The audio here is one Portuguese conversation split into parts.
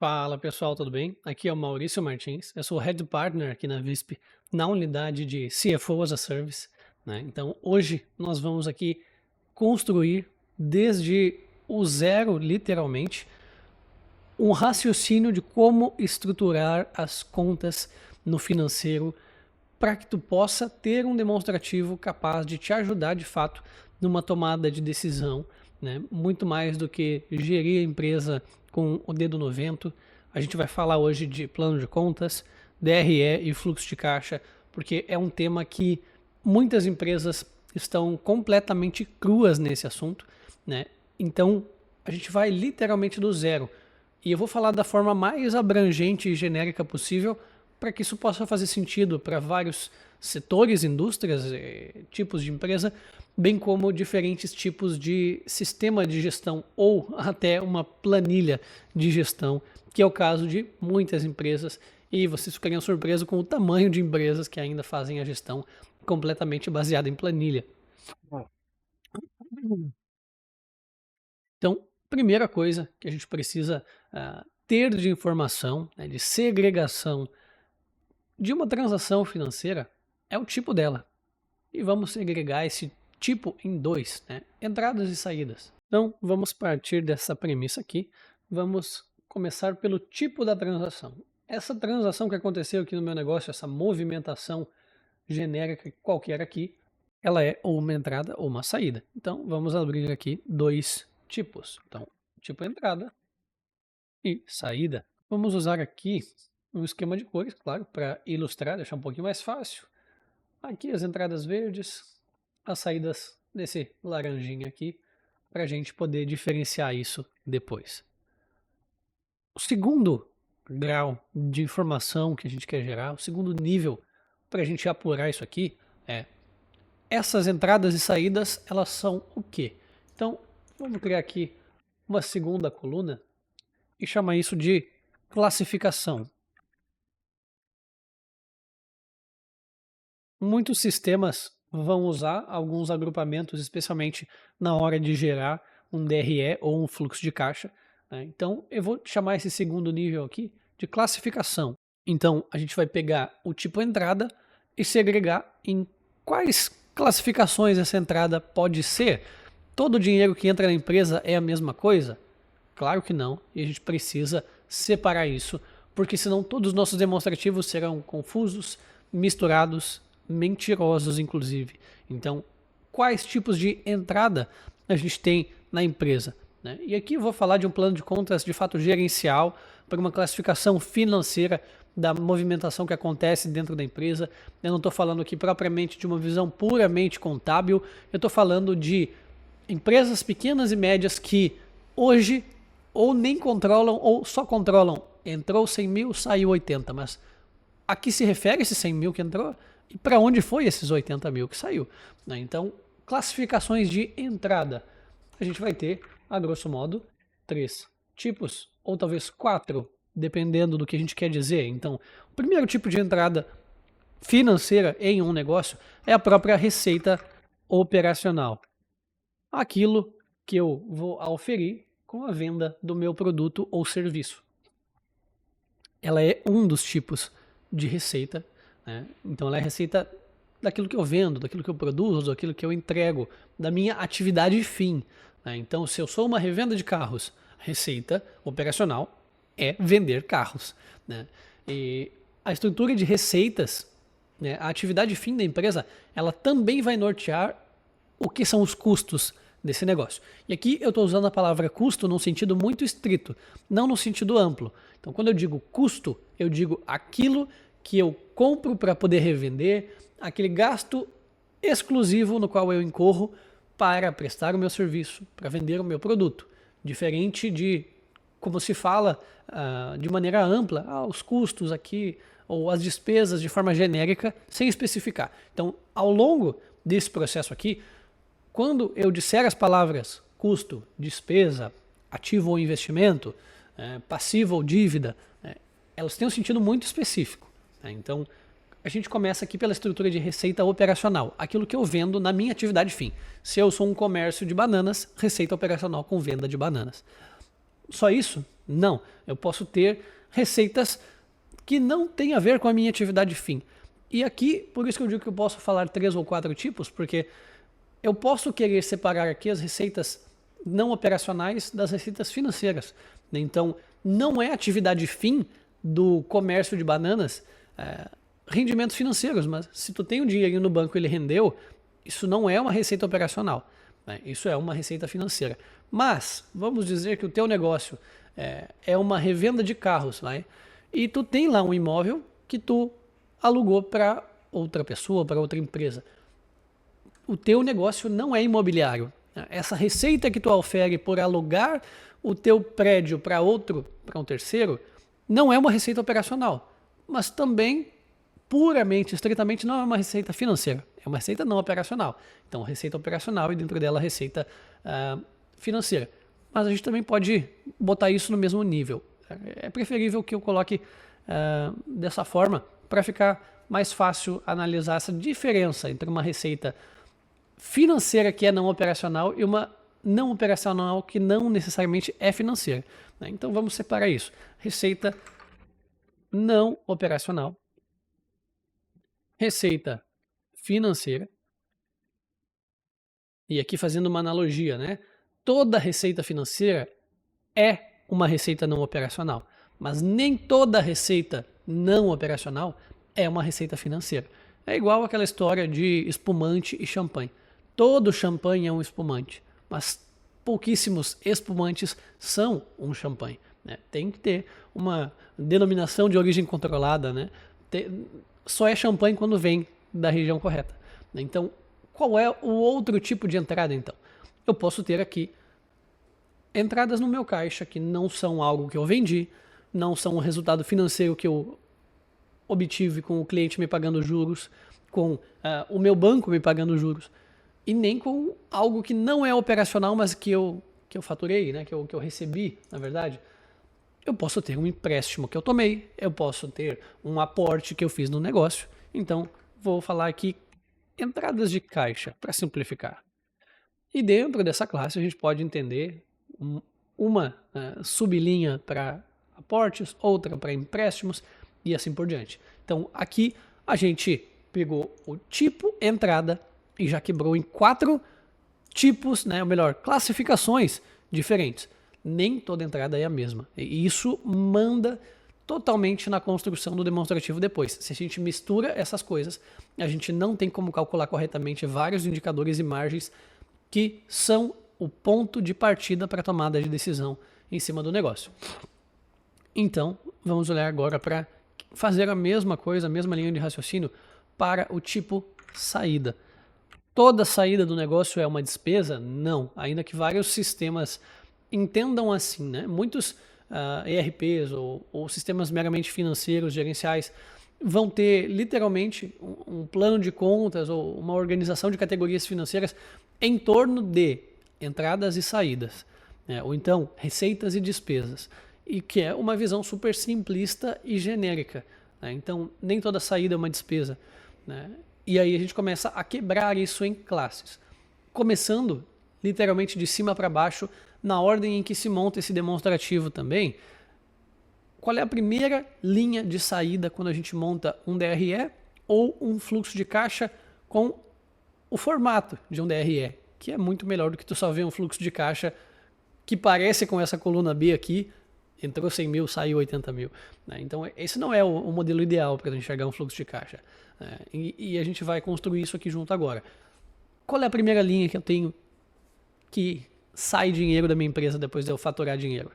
Fala pessoal, tudo bem? Aqui é o Maurício Martins, eu sou Head Partner aqui na Visp, na unidade de CFO as a Service, né? Então hoje nós vamos aqui construir desde o zero, literalmente, um raciocínio de como estruturar as contas no financeiro para que tu possa ter um demonstrativo capaz de te ajudar de fato numa tomada de decisão, né? Muito mais do que gerir a empresa com o dedo no vento. A gente vai falar hoje de plano de contas, DRE e fluxo de caixa, porque é um tema que muitas empresas estão completamente cruas nesse assunto, né? Então, a gente vai literalmente do zero. E eu vou falar da forma mais abrangente e genérica possível para que isso possa fazer sentido para vários setores, indústrias, tipos de empresa, bem como diferentes tipos de sistema de gestão ou até uma planilha de gestão, que é o caso de muitas empresas, e vocês ficariam surpresos com o tamanho de empresas que ainda fazem a gestão completamente baseada em planilha. Então, primeira coisa que a gente precisa ter de informação, né, de segregação de uma transação financeira é o tipo dela. E vamos segregar esse tipo em dois, né? Entradas e saídas. Então, vamos partir dessa premissa aqui. Vamos começar pelo tipo da transação. Essa transação que aconteceu aqui no meu negócio, essa movimentação genérica qualquer aqui, ela é ou uma entrada ou uma saída. Então, vamos abrir aqui dois tipos. Então, tipo entrada e saída. Vamos usar aqui um esquema de cores, claro, para ilustrar, deixar um pouquinho mais fácil. Aqui as entradas verdes, as saídas desse laranjinha aqui, para a gente poder diferenciar isso depois. O segundo grau de informação que a gente quer gerar, o segundo nível para a gente apurar isso aqui é essas entradas e saídas, elas são o quê? Então, vamos criar aqui uma segunda coluna e chamar isso de classificação. Muitos sistemas vão usar alguns agrupamentos, especialmente na hora de gerar um DRE ou um fluxo de caixa, né? Então, eu vou chamar esse segundo nível aqui de classificação. Então, a gente vai pegar o tipo entrada e segregar em quais classificações essa entrada pode ser. Todo o dinheiro que entra na empresa é a mesma coisa? Claro que não, e a gente precisa separar isso, porque senão todos os nossos demonstrativos serão confusos, misturados, mentirosos inclusive. Então, quais tipos de entrada a gente tem na empresa, né? E aqui eu vou falar de um plano de contas de fato gerencial para uma classificação financeira da movimentação que acontece dentro da empresa. Eu não estou falando aqui propriamente de uma visão puramente contábil, eu estou falando de empresas pequenas e médias que hoje ou nem controlam ou só controlam. Entrou 100 mil, saiu 80, mas a que se refere esse 100 mil que entrou e para onde foi esses 80 mil que saiu, né? Então, classificações de entrada. A gente vai ter, a grosso modo, 3 tipos, ou talvez 4, dependendo do que a gente quer dizer. Então, o primeiro tipo de entrada financeira em um negócio é a própria receita operacional. Aquilo que eu vou auferir com a venda do meu produto ou serviço. Ela é um dos tipos de receita, né? Então ela é receita daquilo que eu vendo, daquilo que eu produzo, daquilo que eu entrego, da minha atividade fim, né? Então, se eu sou uma revenda de carros, receita operacional é vender carros, né? E a estrutura de receitas, né, a atividade fim da empresa, ela também vai nortear o que são os custos desse negócio. E aqui eu estou usando a palavra custo num sentido muito estrito, não no sentido amplo. Então, quando eu digo custo, eu digo aquilo que eu compro para poder revender, aquele gasto exclusivo no qual eu incorro para prestar o meu serviço, para vender o meu produto. Diferente de como se fala de maneira ampla, os custos aqui, ou as despesas de forma genérica, sem especificar. Então, ao longo desse processo aqui, quando eu disser as palavras custo, despesa, ativo ou investimento, passivo ou dívida, elas têm um sentido muito específico, né? Então, a gente começa aqui pela estrutura de receita operacional, aquilo que eu vendo na minha atividade fim. Se eu sou um comércio de bananas, receita operacional com venda de bananas. Só isso? Não, eu posso ter receitas que não têm a ver com a minha atividade fim. E aqui, por isso que eu digo que eu posso falar 3 ou 4 tipos, porque eu posso querer separar aqui as receitas não operacionais das receitas financeiras. Então, não é atividade fim do comércio de bananas rendimentos financeiros, mas se tu tem um dinheirinho no banco e ele rendeu, isso não é uma receita operacional, né? Isso é uma receita financeira. Mas, vamos dizer que o teu negócio é uma revenda de carros, né? E tu tem lá um imóvel que tu alugou para outra pessoa, para outra empresa. O teu negócio não é imobiliário. Essa receita que tu ofere por alugar o teu prédio para um terceiro, não é uma receita operacional, mas também puramente, estritamente, não é uma receita financeira, é uma receita não operacional. Então, receita operacional e dentro dela receita financeira. Mas a gente também pode botar isso no mesmo nível. É preferível que eu coloque dessa forma para ficar mais fácil analisar essa diferença entre uma receita financeira que é não operacional e uma não operacional que não necessariamente é financeira, né? Então vamos separar isso. Receita não operacional, receita financeira. E aqui fazendo uma analogia, né? Toda receita financeira é uma receita não operacional, mas nem toda receita não operacional é uma receita financeira. É igual aquela história de espumante e champanhe. Todo champanhe é um espumante, mas pouquíssimos espumantes são um champanhe, né? Tem que ter uma denominação de origem controlada, né? Só é champanhe quando vem da região correta. Então, qual é o outro tipo de entrada, então? Eu posso ter aqui entradas no meu caixa que não são algo que eu vendi, não são um resultado financeiro que eu obtive com o cliente me pagando juros, com o meu banco me pagando juros, e nem com algo que não é operacional, mas que eu faturei, né? que eu recebi, na verdade. Eu posso ter um empréstimo que eu tomei, eu posso ter um aporte que eu fiz no negócio. Então, vou falar aqui entradas de caixa, para simplificar. E dentro dessa classe a gente pode entender uma sublinha para aportes, outra para empréstimos e assim por diante. Então, aqui a gente pegou o tipo entrada e já quebrou em 4 tipos, né, ou melhor, classificações diferentes. Nem toda entrada é a mesma. E isso manda totalmente na construção do demonstrativo depois. Se a gente mistura essas coisas, a gente não tem como calcular corretamente vários indicadores e margens que são o ponto de partida para a tomada de decisão em cima do negócio. Então, vamos olhar agora para fazer a mesma coisa, a mesma linha de raciocínio para o tipo saída. Toda saída do negócio é uma despesa? Não, ainda que vários sistemas entendam assim, né? Muitos ERPs ou sistemas meramente financeiros, gerenciais, vão ter literalmente um plano de contas ou uma organização de categorias financeiras em torno de entradas e saídas, né? Ou então receitas e despesas, e que é uma visão super simplista e genérica, né? Então nem toda saída é uma despesa, né? E aí a gente começa a quebrar isso em classes, começando literalmente de cima para baixo, na ordem em que se monta esse demonstrativo também. Qual é a primeira linha de saída quando a gente monta um DRE ou um fluxo de caixa com o formato de um DRE, que é muito melhor do que tu só ver um fluxo de caixa que parece com essa coluna B aqui, entrou 100 mil, saiu 80 mil, né? Então esse não é o modelo ideal para enxergar um fluxo de caixa, né? E a gente vai construir isso aqui junto agora. Qual é a primeira linha que eu tenho que sai dinheiro da minha empresa depois de eu faturar dinheiro?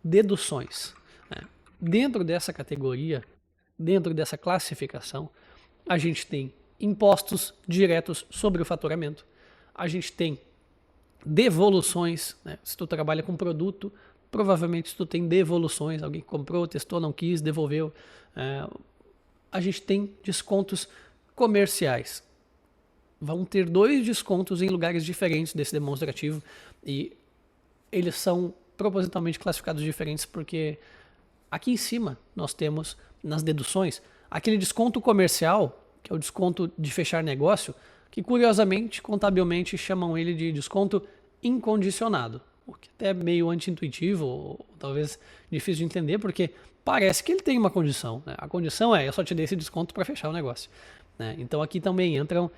Deduções, né? Dentro dessa categoria, dentro dessa classificação, a gente tem impostos diretos sobre o faturamento, a gente tem devoluções, né? Se tu trabalha com produto, provavelmente tu tem devoluções, alguém comprou, testou, não quis, devolveu. A gente tem descontos comerciais. Vão ter 2 descontos em lugares diferentes desse demonstrativo e eles são propositalmente classificados diferentes porque aqui em cima nós temos nas deduções aquele desconto comercial, que é o desconto de fechar negócio, que curiosamente, contabilmente chamam ele de desconto incondicionado, o que até é meio anti-intuitivo, ou talvez difícil de entender, porque parece que ele tem uma condição, né? A condição é, eu só te dei esse desconto para fechar o negócio, né? Então aqui também entram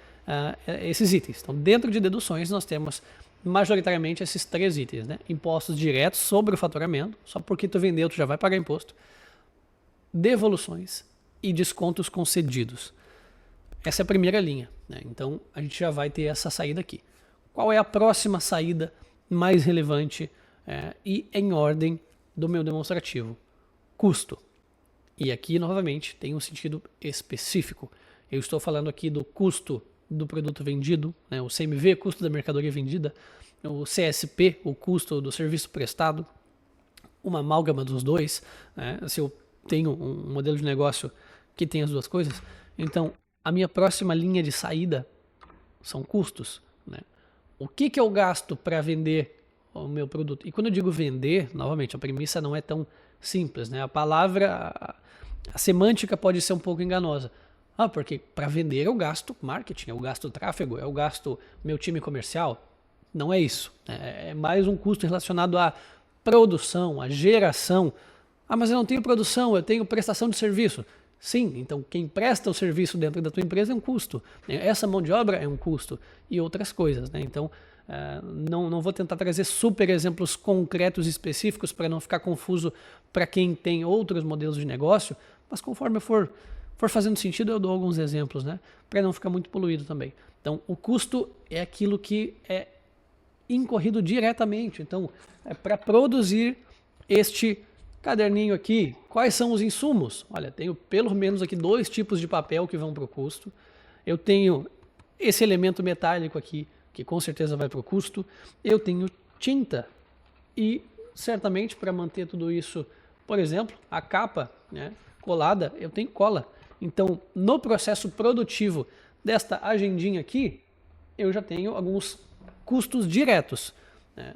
esses itens. Então dentro de deduções nós temos majoritariamente esses 3 itens, né? Impostos diretos sobre o faturamento, só porque tu vendeu tu já vai pagar imposto, devoluções e descontos concedidos. Essa é a primeira linha, né? Então a gente já vai ter essa saída aqui. Qual é a próxima saída mais relevante e em ordem do meu demonstrativo? Custo. E aqui, novamente, tem um sentido específico. Eu estou falando aqui do custo do produto vendido, né? O CMV, custo da mercadoria vendida, o CSP, o custo do serviço prestado, uma amálgama dos dois, né? Se eu tenho um modelo de negócio que tem as duas coisas, então a minha próxima linha de saída são custos, né? O que eu gasto para vender o meu produto? E quando eu digo vender, novamente, a premissa não é tão simples, né? A palavra, a semântica pode ser um pouco enganosa. Ah, porque para vender eu gasto marketing, eu gasto tráfego, eu gasto meu time comercial. Não é isso. É mais um custo relacionado à produção, à geração. Ah, mas eu não tenho produção, eu tenho prestação de serviço. Sim, então quem presta o serviço dentro da tua empresa é um custo. Essa mão de obra é um custo e outras coisas, né? Então, não vou tentar trazer super exemplos concretos e específicos para não ficar confuso para quem tem outros modelos de negócio, mas conforme eu for fazendo sentido, eu dou alguns exemplos, né? Para não ficar muito poluído também. Então, o custo é aquilo que é incorrido diretamente. Então, é para produzir este caderninho aqui, quais são os insumos? Olha, tenho pelo menos aqui 2 tipos de papel que vão para o custo. Eu tenho esse elemento metálico aqui, que com certeza vai para o custo. Eu tenho tinta e certamente para manter tudo isso, por exemplo, a capa, né, colada, eu tenho cola. Então, no processo produtivo desta agendinha aqui, eu já tenho alguns custos diretos, né?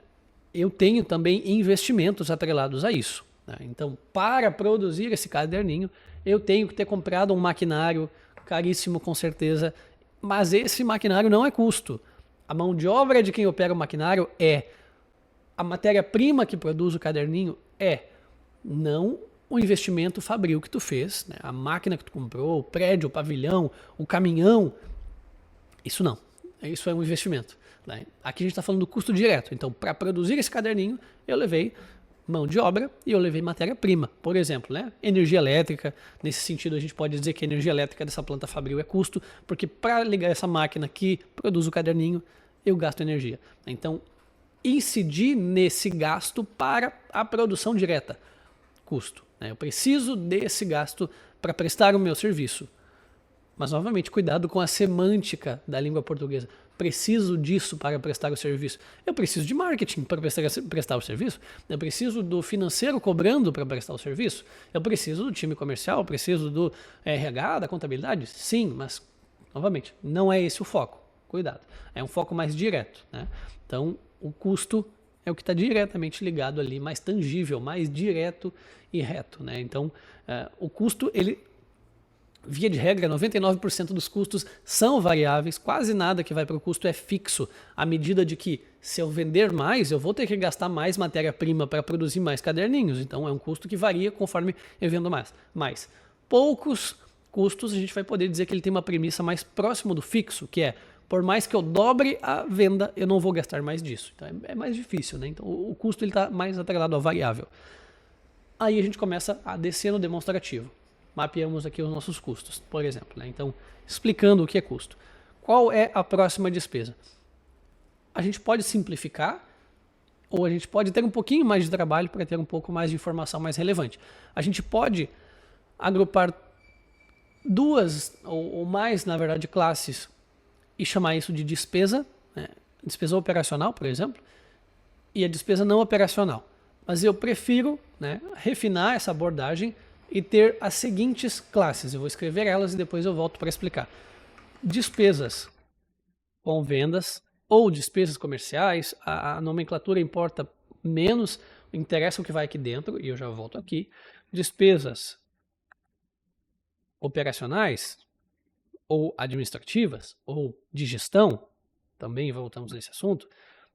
Eu tenho também investimentos atrelados a isso, né? Então, para produzir esse caderninho, eu tenho que ter comprado um maquinário caríssimo, com certeza, mas esse maquinário não é custo. A mão de obra de quem opera o maquinário é. A matéria-prima que produz o caderninho é. Não o investimento fabril que tu fez, né? A máquina que tu comprou, o prédio, o pavilhão, o caminhão. Isso não. Isso é um investimento, né? Aqui a gente está falando do custo direto. Então, para produzir esse caderninho, eu levei mão de obra e eu levei matéria-prima. Por exemplo, né? Energia elétrica. Nesse sentido, a gente pode dizer que a energia elétrica dessa planta fabril é custo, porque para ligar essa máquina que produz o caderninho, eu gasto energia. Então, incidir nesse gasto para a produção direta, custo, né? Eu preciso desse gasto para prestar o meu serviço. Mas, novamente, cuidado com a semântica da língua portuguesa. Preciso disso para prestar o serviço. Eu preciso de marketing para prestar o serviço. Eu preciso do financeiro cobrando para prestar o serviço. Eu preciso do time comercial, eu preciso do RH, da contabilidade. Sim, mas, novamente, não é esse o foco. Cuidado. É um foco mais direto, né? Então, o custo é o que está diretamente ligado ali, mais tangível, mais direto e reto, né? Então, o custo, ele, via de regra, 99% dos custos são variáveis, quase nada que vai para o custo é fixo, à medida de que, se eu vender mais, eu vou ter que gastar mais matéria-prima para produzir mais caderninhos, então é um custo que varia conforme eu vendo mais. Mas poucos custos a gente vai poder dizer que ele tem uma premissa mais próximo do fixo, que é, por mais que eu dobre a venda, eu não vou gastar mais disso. Então é mais difícil, né? Então o custo está mais atrelado ao variável. Aí a gente começa a descer no demonstrativo. Mapeamos aqui os nossos custos, por exemplo, né? Então, explicando o que é custo. Qual é a próxima despesa? A gente pode simplificar ou a gente pode ter um pouquinho mais de trabalho para ter um pouco mais de informação mais relevante. A gente pode agrupar 2 ou mais, na verdade, classes e chamar isso de despesa, né? Despesa operacional, por exemplo, e a despesa não operacional. Mas eu prefiro, né, refinar essa abordagem e ter as seguintes classes. Eu vou escrever elas e depois eu volto para explicar. Despesas com vendas ou despesas comerciais, a nomenclatura importa menos, interessa o que vai aqui dentro, e eu já volto aqui. Despesas operacionais ou administrativas ou de gestão, também voltamos nesse assunto.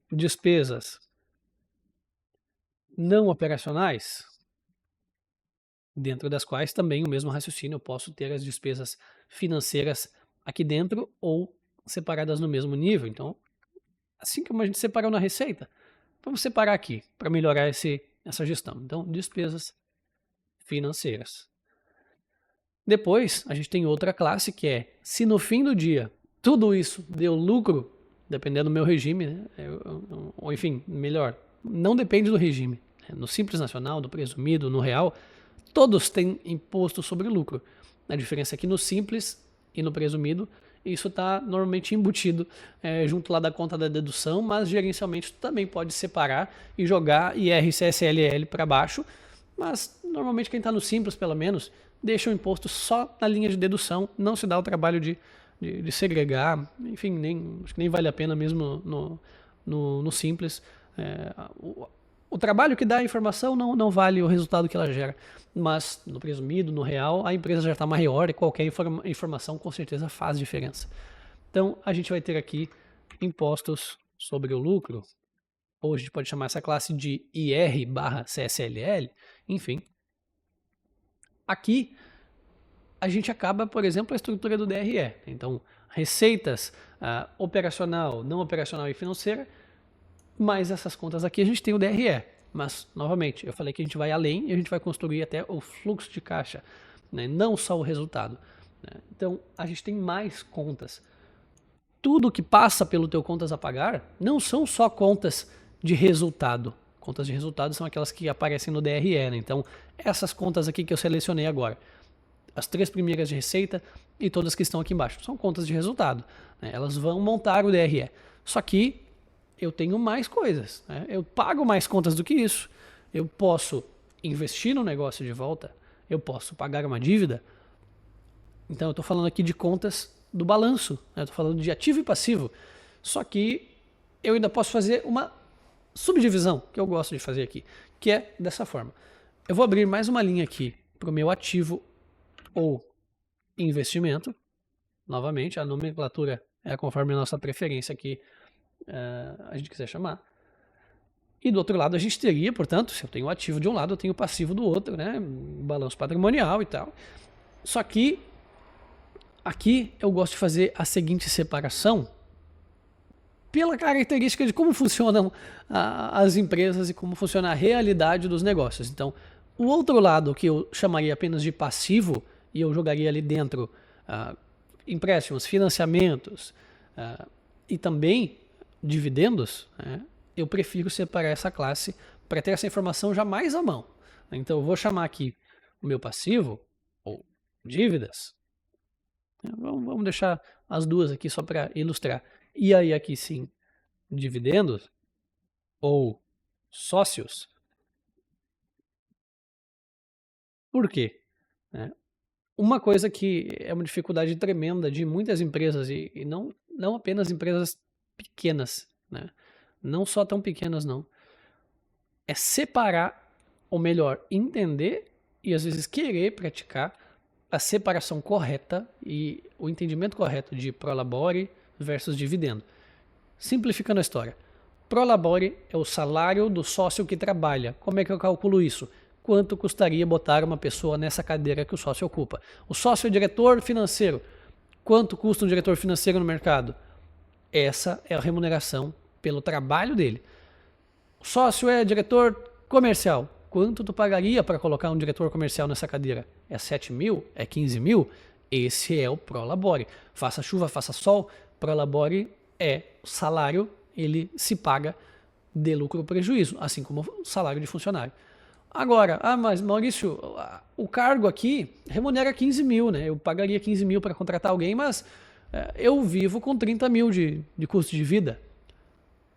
Despesas não operacionais, dentro das quais também o mesmo raciocínio, eu posso ter as despesas financeiras aqui dentro ou separadas no mesmo nível. Então, assim como a gente separou na receita, vamos separar aqui para melhorar essa gestão. Então, despesas financeiras. Depois, a gente tem outra classe que é, se no fim do dia tudo isso deu lucro, dependendo do meu regime, né? Ou enfim, melhor, não depende do regime. No Simples Nacional, no Presumido, no Real, todos têm imposto sobre lucro. A diferença é que no Simples e no Presumido, isso está normalmente embutido junto lá da conta da dedução, mas gerencialmente tu também pode separar e jogar IR-CSLL para baixo, mas normalmente quem está no Simples, pelo menos, deixa o imposto só na linha de dedução, não se dá o trabalho de segregar, enfim, acho que nem vale a pena mesmo no Simples. O trabalho que dá a informação não vale o resultado que ela gera, mas no Presumido, no Real, a empresa já está maior e qualquer informação com certeza faz diferença. Então, a gente vai ter aqui impostos sobre o lucro, ou a gente pode chamar essa classe de IR/CSLL, enfim. Aqui, a gente acaba, por exemplo, a estrutura do DRE. Então, receitas operacional, não operacional e financeira, mais essas contas aqui a gente tem o DRE. Mas, novamente, eu falei que a gente vai além e a gente vai construir até o fluxo de caixa, né? Não só o resultado. Né? Então, a gente tem mais contas. Tudo que passa pelo teu contas a pagar não são só contas de resultado. Contas de resultado são aquelas que aparecem no DRE. Né? Então, essas contas aqui que eu selecionei agora, as 3 primeiras de receita e todas que estão aqui embaixo, são contas de resultado. Né? Elas vão montar o DRE. Só que eu tenho mais coisas. Né? Eu pago mais contas do que isso. Eu posso investir no negócio de volta. Eu posso pagar uma dívida. Então eu estou falando aqui de contas do balanço. Né? Eu estou falando de ativo e passivo. Só que eu ainda posso fazer uma subdivisão, que eu gosto de fazer aqui, que é dessa forma. Eu vou abrir mais uma linha aqui para o meu ativo ou investimento. Novamente, a nomenclatura é conforme a nossa preferência aqui a gente quiser chamar. E do outro lado a gente teria, portanto, se eu tenho o ativo de um lado, eu tenho o passivo do outro, né? Balanço patrimonial e tal. Só que aqui eu gosto de fazer a seguinte separação pela característica de como funcionam as empresas e como funciona a realidade dos negócios. Então, o outro lado que eu chamaria apenas de passivo, e eu jogaria ali dentro empréstimos, financiamentos e também dividendos, né? Eu prefiro separar essa classe para ter essa informação já mais à mão. Então eu vou chamar aqui o meu passivo, ou dívidas. Vamos deixar as duas aqui só para ilustrar. E aí aqui sim, dividendos ou sócios. Por quê? Uma coisa que é uma dificuldade tremenda de muitas empresas, e não apenas empresas pequenas, né? Não só tão pequenas não, é separar, ou melhor, entender e às vezes querer praticar a separação correta e o entendimento correto de prolabore versus dividendo. Simplificando a história, prolabore é o salário do sócio que trabalha. Como é que eu calculo isso? Quanto custaria botar uma pessoa nessa cadeira que o sócio ocupa? O sócio é diretor financeiro. Quanto custa um diretor financeiro no mercado? Essa é a remuneração pelo trabalho dele. O sócio é diretor comercial. Quanto tu pagaria para colocar um diretor comercial nessa cadeira? É 7 mil? É 15 mil? Esse é o prolabore. Faça chuva, faça sol, prolabore é o salário, ele se paga de lucro ou prejuízo, assim como o salário de funcionário. Agora, mas Maurício, o cargo aqui remunera 15 mil, né? Eu pagaria 15 mil para contratar alguém, mas eu vivo com 30 mil de custo de vida.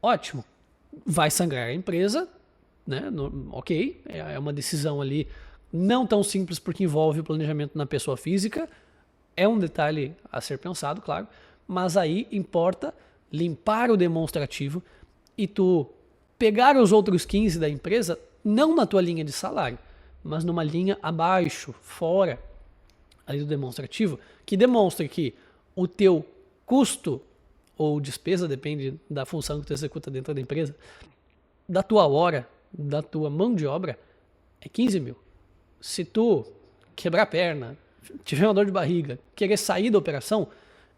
Ótimo. Vai sangrar a empresa, né? Ok, é uma decisão ali não tão simples porque envolve o planejamento na pessoa física. É um detalhe a ser pensado, claro, mas aí importa limpar o demonstrativo e tu pegar os outros 15 da empresa não na tua linha de salário, mas numa linha abaixo, fora ali do demonstrativo, que demonstre que o teu custo ou despesa, depende da função que tu executa dentro da empresa, da tua hora, da tua mão de obra é 15 mil. Se tu quebrar a perna, tiver uma dor de barriga, querer sair da operação,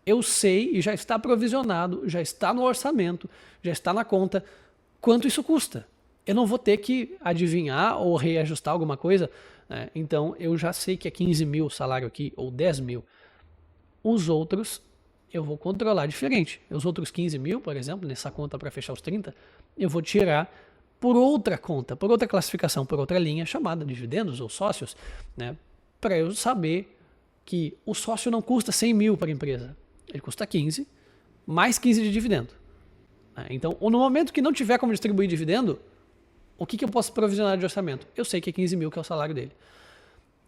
eu sei e já está provisionado, já está no orçamento, já está na conta quanto isso custa. Eu não vou ter que adivinhar ou reajustar alguma coisa, né? Então eu já sei que é 15 mil o salário aqui, ou 10 mil. Os outros eu vou controlar diferente. Os outros 15 mil, por exemplo, nessa conta para fechar os 30, eu vou tirar por outra conta, por outra classificação, por outra linha chamada dividendos ou sócios, né? Para eu saber que o sócio não custa 100 mil para a empresa, ele custa 15, mais 15 de dividendo. Então, no momento que não tiver como distribuir dividendo, o que eu posso provisionar de orçamento? Eu sei que é 15 mil, que é o salário dele.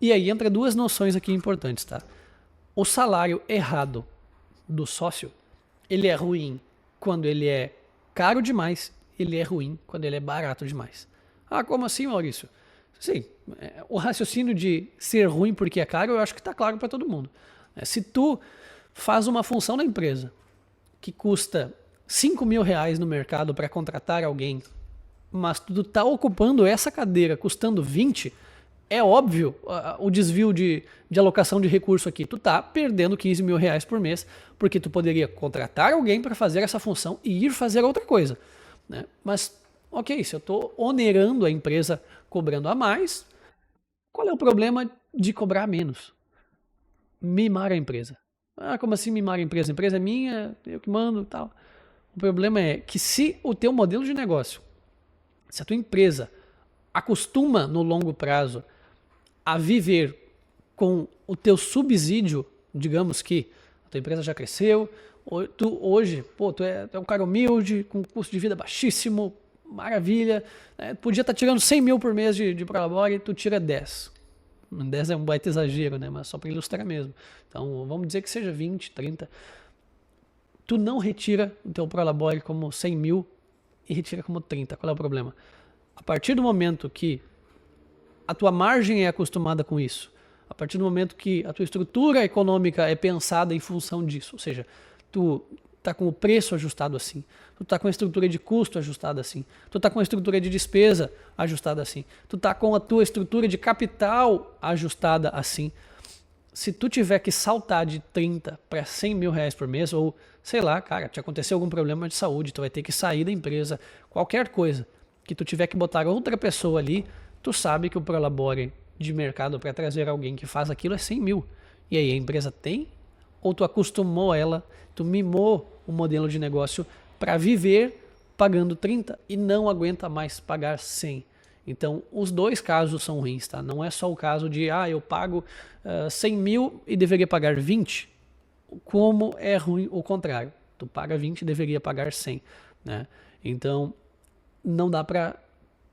E aí entra duas noções aqui importantes, tá? O salário errado do sócio, ele é ruim quando ele é caro demais, ele é ruim quando ele é barato demais. Ah, como assim, Maurício? Sim, o raciocínio de ser ruim porque é caro, eu acho que está claro para todo mundo. Se tu faz uma função na empresa que custa 5 mil reais no mercado para contratar alguém, mas tu tá ocupando essa cadeira custando 20, é óbvio o desvio de alocação de recurso aqui. Tu tá perdendo 15 mil reais por mês, porque tu poderia contratar alguém para fazer essa função e ir fazer outra coisa, né? Mas, ok, se eu estou onerando a empresa cobrando a mais, qual é o problema de cobrar menos? Mimar a empresa. Ah, como assim mimar a empresa? A empresa é minha, eu que mando e tal. O problema é que se o teu modelo de negócio, se a tua empresa acostuma no longo prazo a viver com o teu subsídio, digamos que a tua empresa já cresceu, tu hoje, tu é um cara humilde, com custo de vida baixíssimo, maravilha, né? Podia estar tirando 100 mil por mês de Prolabore, tu tira 10. 10 é um baita exagero, né? Mas só para ilustrar mesmo. Então, vamos dizer que seja 20, 30. Tu não retira o teu Prolabore como 100 mil e retira como 30. Qual é o problema? A partir do momento que a tua margem é acostumada com isso, a partir do momento que a tua estrutura econômica é pensada em função disso, ou seja, tu tá com o preço ajustado assim, tu tá com a estrutura de custo ajustada assim, tu tá com a estrutura de despesa ajustada assim, tu tá com a tua estrutura de capital ajustada assim. Se tu tiver que saltar de 30 para 100 mil reais por mês, ou sei lá, cara, te aconteceu algum problema de saúde, tu vai ter que sair da empresa, qualquer coisa, que tu tiver que botar outra pessoa ali, tu sabe que o Prolabore de mercado para trazer alguém que faz aquilo é 100 mil. E aí a empresa tem? Ou tu acostumou ela, tu mimou o modelo de negócio para viver pagando 30 e não aguenta mais pagar 100? Então, os dois casos são ruins, tá? Não é só o caso de, eu pago 100 mil e deveria pagar 20. Como é ruim o contrário. Tu paga 20 e deveria pagar 100, né? Então, não dá para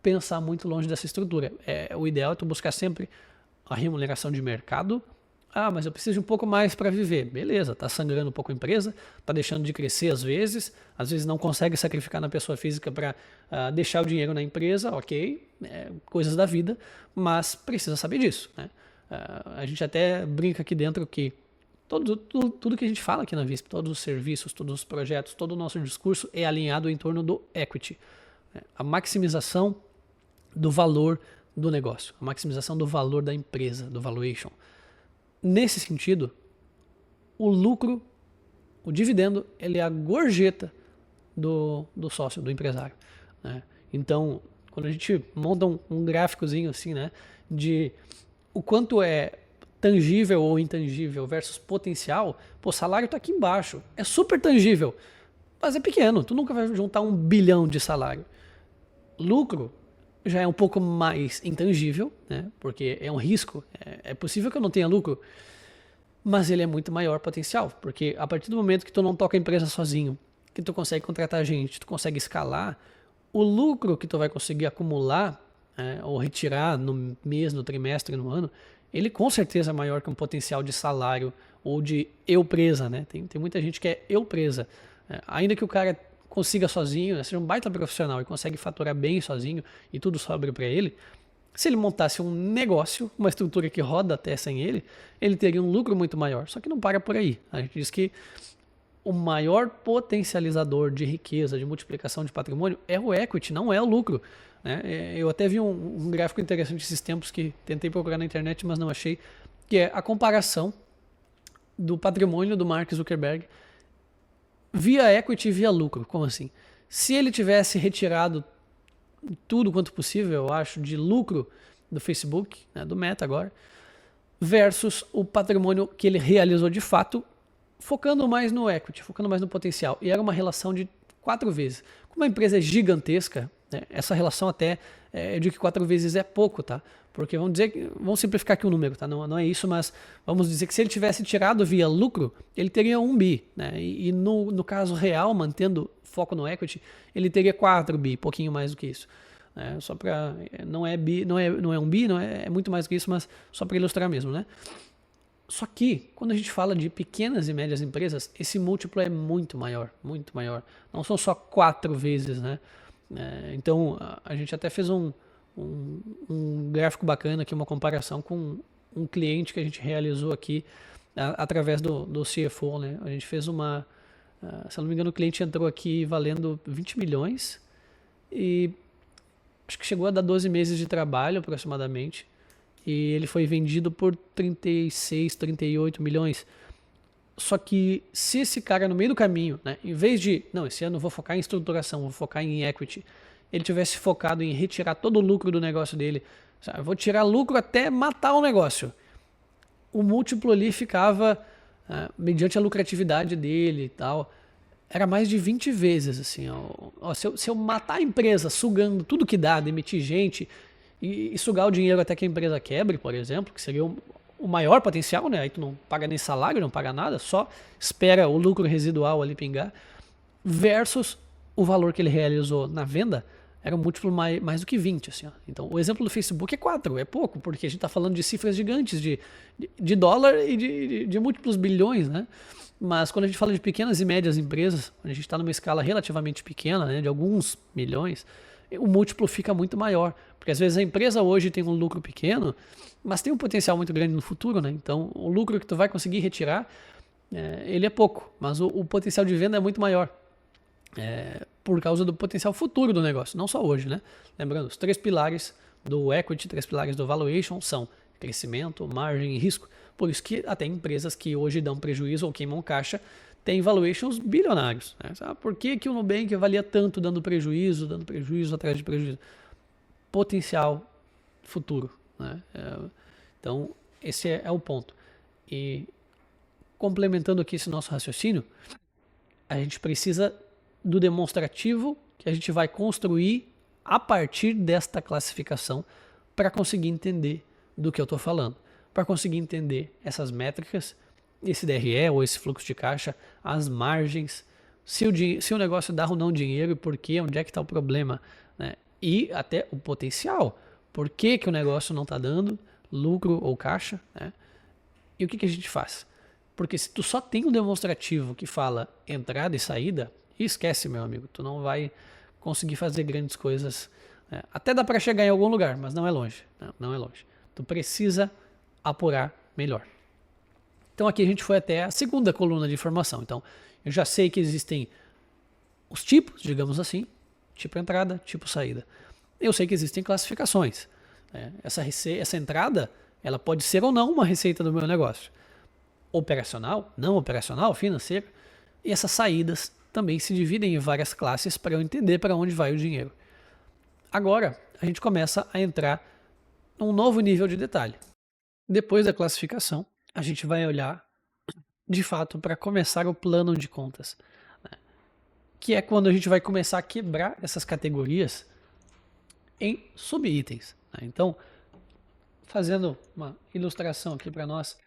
pensar muito longe dessa estrutura. O ideal é tu buscar sempre a remuneração de mercado. Ah, mas eu preciso de um pouco mais para viver. Beleza, tá sangrando um pouco a empresa, tá deixando de crescer às vezes não consegue sacrificar na pessoa física para deixar o dinheiro na empresa, ok, coisas da vida, mas precisa saber disso, né? A gente até brinca aqui dentro que tudo que a gente fala aqui na Visp, todos os serviços, todos os projetos, todo o nosso discurso é alinhado em torno do equity, né? A maximização do valor do negócio, a maximização do valor da empresa, do valuation. Nesse sentido, o lucro, o dividendo, ele é a gorjeta do sócio, do empresário, né? Então, quando a gente monta um gráficozinho assim, né, de o quanto é tangível ou intangível versus potencial, o salário está aqui embaixo, é super tangível, mas é pequeno, tu nunca vai juntar 1 bilhão de salário. Lucro já é um pouco mais intangível, né? Porque é um risco, é possível que eu não tenha lucro, mas ele é muito maior potencial, porque a partir do momento que tu não toca a empresa sozinho, que tu consegue contratar gente, tu consegue escalar, o lucro que tu vai conseguir acumular ou retirar no mês, no trimestre, no ano, ele com certeza é maior que um potencial de salário ou de eu presa, né? Tem muita gente que é eu presa, ainda que o cara consiga sozinho, né, seja um baita profissional e consegue faturar bem sozinho e tudo sobra para ele, se ele montasse um negócio, uma estrutura que roda até sem ele, ele teria um lucro muito maior. Só que não para por aí. A gente diz que o maior potencializador de riqueza, de multiplicação de patrimônio é o equity, não é o lucro. né? Eu até vi um gráfico interessante esses tempos que tentei procurar na internet, mas não achei, que é a comparação do patrimônio do Mark Zuckerberg via equity e via lucro. Como assim? Se ele tivesse retirado tudo quanto possível, eu acho, de lucro do Facebook, né, do Meta agora, versus o patrimônio que ele realizou de fato, focando mais no equity, focando mais no potencial. E era uma relação de 4 vezes. Como a empresa é gigantesca, né, essa relação até eu digo que 4 vezes é pouco, tá? Porque vamos simplificar aqui o número, tá? Não é isso, mas vamos dizer que se ele tivesse tirado via lucro, ele teria 1 bi, né? E no caso real, mantendo foco no equity, ele teria 4 bi, pouquinho mais do que isso. Só para não é 1 bi, é muito mais do que isso, mas só para ilustrar mesmo, né? Só que quando a gente fala de pequenas e médias empresas, esse múltiplo é muito maior, muito maior. Não são só 4 vezes, né? Então a gente até fez um gráfico bacana aqui, uma comparação com um cliente que a gente realizou aqui através do CFO, né? A gente fez se eu não me engano, o cliente entrou aqui valendo 20 milhões e acho que chegou a dar 12 meses de trabalho aproximadamente, e ele foi vendido por 36, 38 milhões. Só que se esse cara no meio do caminho, né, em vez de, não, esse ano eu vou focar em estruturação, vou focar em equity, ele tivesse focado em retirar todo o lucro do negócio dele, sabe, eu vou tirar lucro até matar o negócio, o múltiplo ali ficava, mediante a lucratividade dele e tal, era mais de 20 vezes, assim, ó, se eu matar a empresa sugando tudo que dá, demitir gente e sugar o dinheiro até que a empresa quebre, por exemplo, que seria o maior potencial, né? Aí tu não paga nem salário, não paga nada, só espera o lucro residual ali pingar, versus o valor que ele realizou na venda, era um múltiplo mais do que 20, assim, ó. Então, o exemplo do Facebook é 4, é pouco, porque a gente está falando de cifras gigantes, de dólar e de múltiplos bilhões, né? Mas quando a gente fala de pequenas e médias empresas, a gente está numa escala relativamente pequena, né, de alguns milhões, o múltiplo fica muito maior. Porque às vezes a empresa hoje tem um lucro pequeno, mas tem um potencial muito grande no futuro, né? Então o lucro que tu vai conseguir retirar, ele é pouco, mas o potencial de venda é muito maior. Por causa do potencial futuro do negócio, não só hoje, né? Lembrando, os 3 pilares do equity, 3 pilares do valuation são crescimento, margem e risco. Por isso que até empresas que hoje dão prejuízo ou queimam caixa têm valuations bilionários, né? Sabe por que o Nubank valia tanto dando prejuízo atrás de prejuízo? Potencial futuro, né? Então, esse é o ponto. E complementando aqui esse nosso raciocínio, a gente precisa do demonstrativo que a gente vai construir a partir desta classificação para conseguir entender do que eu estou falando, para conseguir entender essas métricas, esse DRE ou esse fluxo de caixa, as margens, se o negócio dá ou não dinheiro e por quê, onde é que está o problema, né? E até o potencial, por que o negócio não está dando lucro ou caixa, né? E o que a gente faz? Porque se tu só tem um demonstrativo que fala entrada e saída, esquece, meu amigo, tu não vai conseguir fazer grandes coisas. Até dá para chegar em algum lugar, mas não é longe, não é longe. Tu precisa apurar melhor. Então aqui a gente foi até a segunda coluna de informação. Então eu já sei que existem os tipos, digamos assim, tipo entrada, tipo saída. Eu sei que existem classificações. Essa entrada, ela pode ser ou não uma receita do meu negócio. Operacional, não operacional, financeiro. E essas saídas também se dividem em várias classes para eu entender para onde vai o dinheiro. Agora a gente começa a entrar num novo nível de detalhe. Depois da classificação, a gente vai olhar de fato para começar o plano de contas, né? Que é quando a gente vai começar a quebrar essas categorias em subitens, né? Então, fazendo uma ilustração aqui para nós,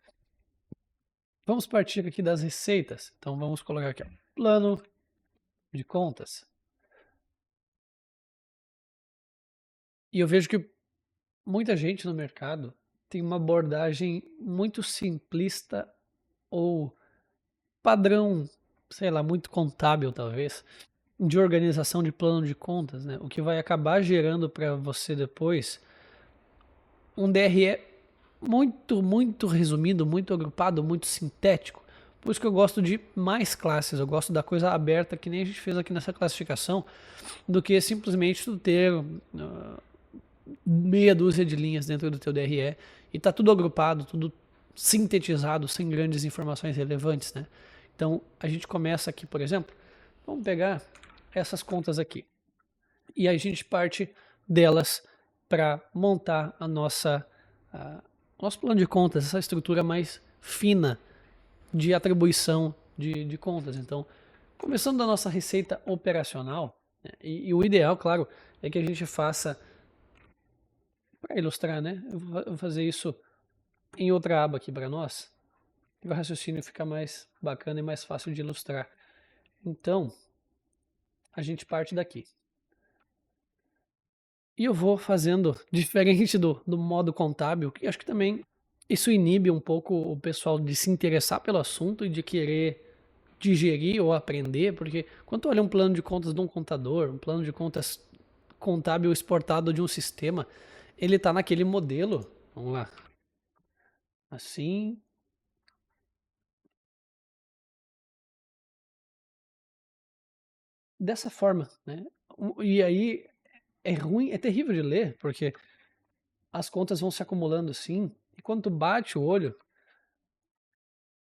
vamos partir aqui das receitas. Então vamos colocar aqui, ó, plano de contas. E eu vejo que muita gente no mercado tem uma abordagem muito simplista ou padrão, sei lá, muito contábil talvez, de organização de plano de contas, né? O que vai acabar gerando para você depois um DRE muito resumido, muito agrupado, muito sintético, Por isso que eu gosto de mais classes, eu gosto da coisa aberta, que nem a gente fez aqui nessa classificação, do que simplesmente tu ter meia dúzia de linhas dentro do teu DRE e tá tudo agrupado, tudo sintetizado, sem grandes informações relevantes, né? Então, a gente começa aqui, por exemplo, vamos pegar essas contas aqui. E a gente parte delas para montar nosso plano de contas, essa estrutura mais fina de atribuição de contas. Então, começando da nossa receita operacional, né, e o ideal, claro, é que a gente faça, para ilustrar, né? Eu vou fazer isso em outra aba aqui para nós, para o raciocínio ficar mais bacana e mais fácil de ilustrar. Então, a gente parte daqui. E eu vou fazendo diferente do modo contábil, que acho que também isso inibe um pouco o pessoal de se interessar pelo assunto e de querer digerir ou aprender, porque quando tu olha um plano de contas de um contador, um plano de contas contábil exportado de um sistema, ele está naquele modelo, vamos lá, assim, dessa forma, né? E aí é ruim, é terrível de ler, porque as contas vão se acumulando assim, e quando tu bate o olho,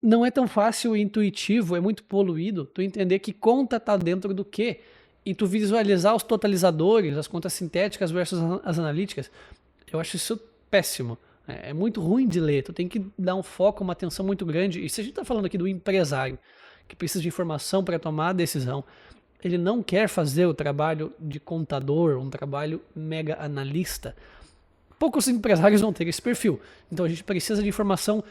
não é tão fácil e intuitivo, é muito poluído tu entender que conta tá dentro do quê, e tu visualizar os totalizadores, as contas sintéticas versus as analíticas. Eu acho isso péssimo. É muito ruim de ler. Tu tem que dar um foco, uma atenção muito grande. E se a gente está falando aqui do empresário que precisa de informação para tomar a decisão, ele não quer fazer o trabalho de contador, um trabalho mega analista. Poucos empresários vão ter esse perfil. Então a gente precisa de informação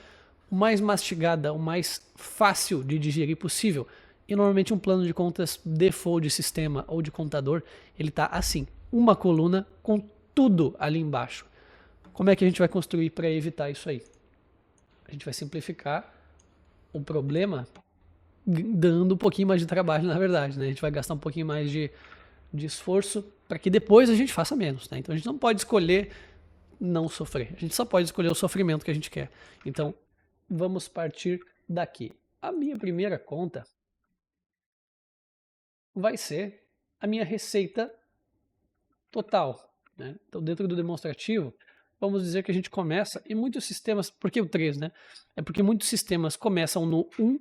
o mais mastigada, o mais fácil de digerir possível. E normalmente um plano de contas default de sistema ou de contador, ele está assim, uma coluna com tudo ali embaixo. Como é que a gente vai construir para evitar isso aí? A gente vai simplificar o problema dando um pouquinho mais de trabalho, na verdade, né? A gente vai gastar um pouquinho mais de esforço para que depois a gente faça menos, né? Então a gente não pode escolher não sofrer. A gente só pode escolher o sofrimento que a gente quer. Então, vamos partir daqui. A minha primeira conta vai ser a minha receita total, né? Então, dentro do demonstrativo, vamos dizer que a gente começa, e muitos sistemas, por que o 3, né? É porque muitos sistemas começam no 1,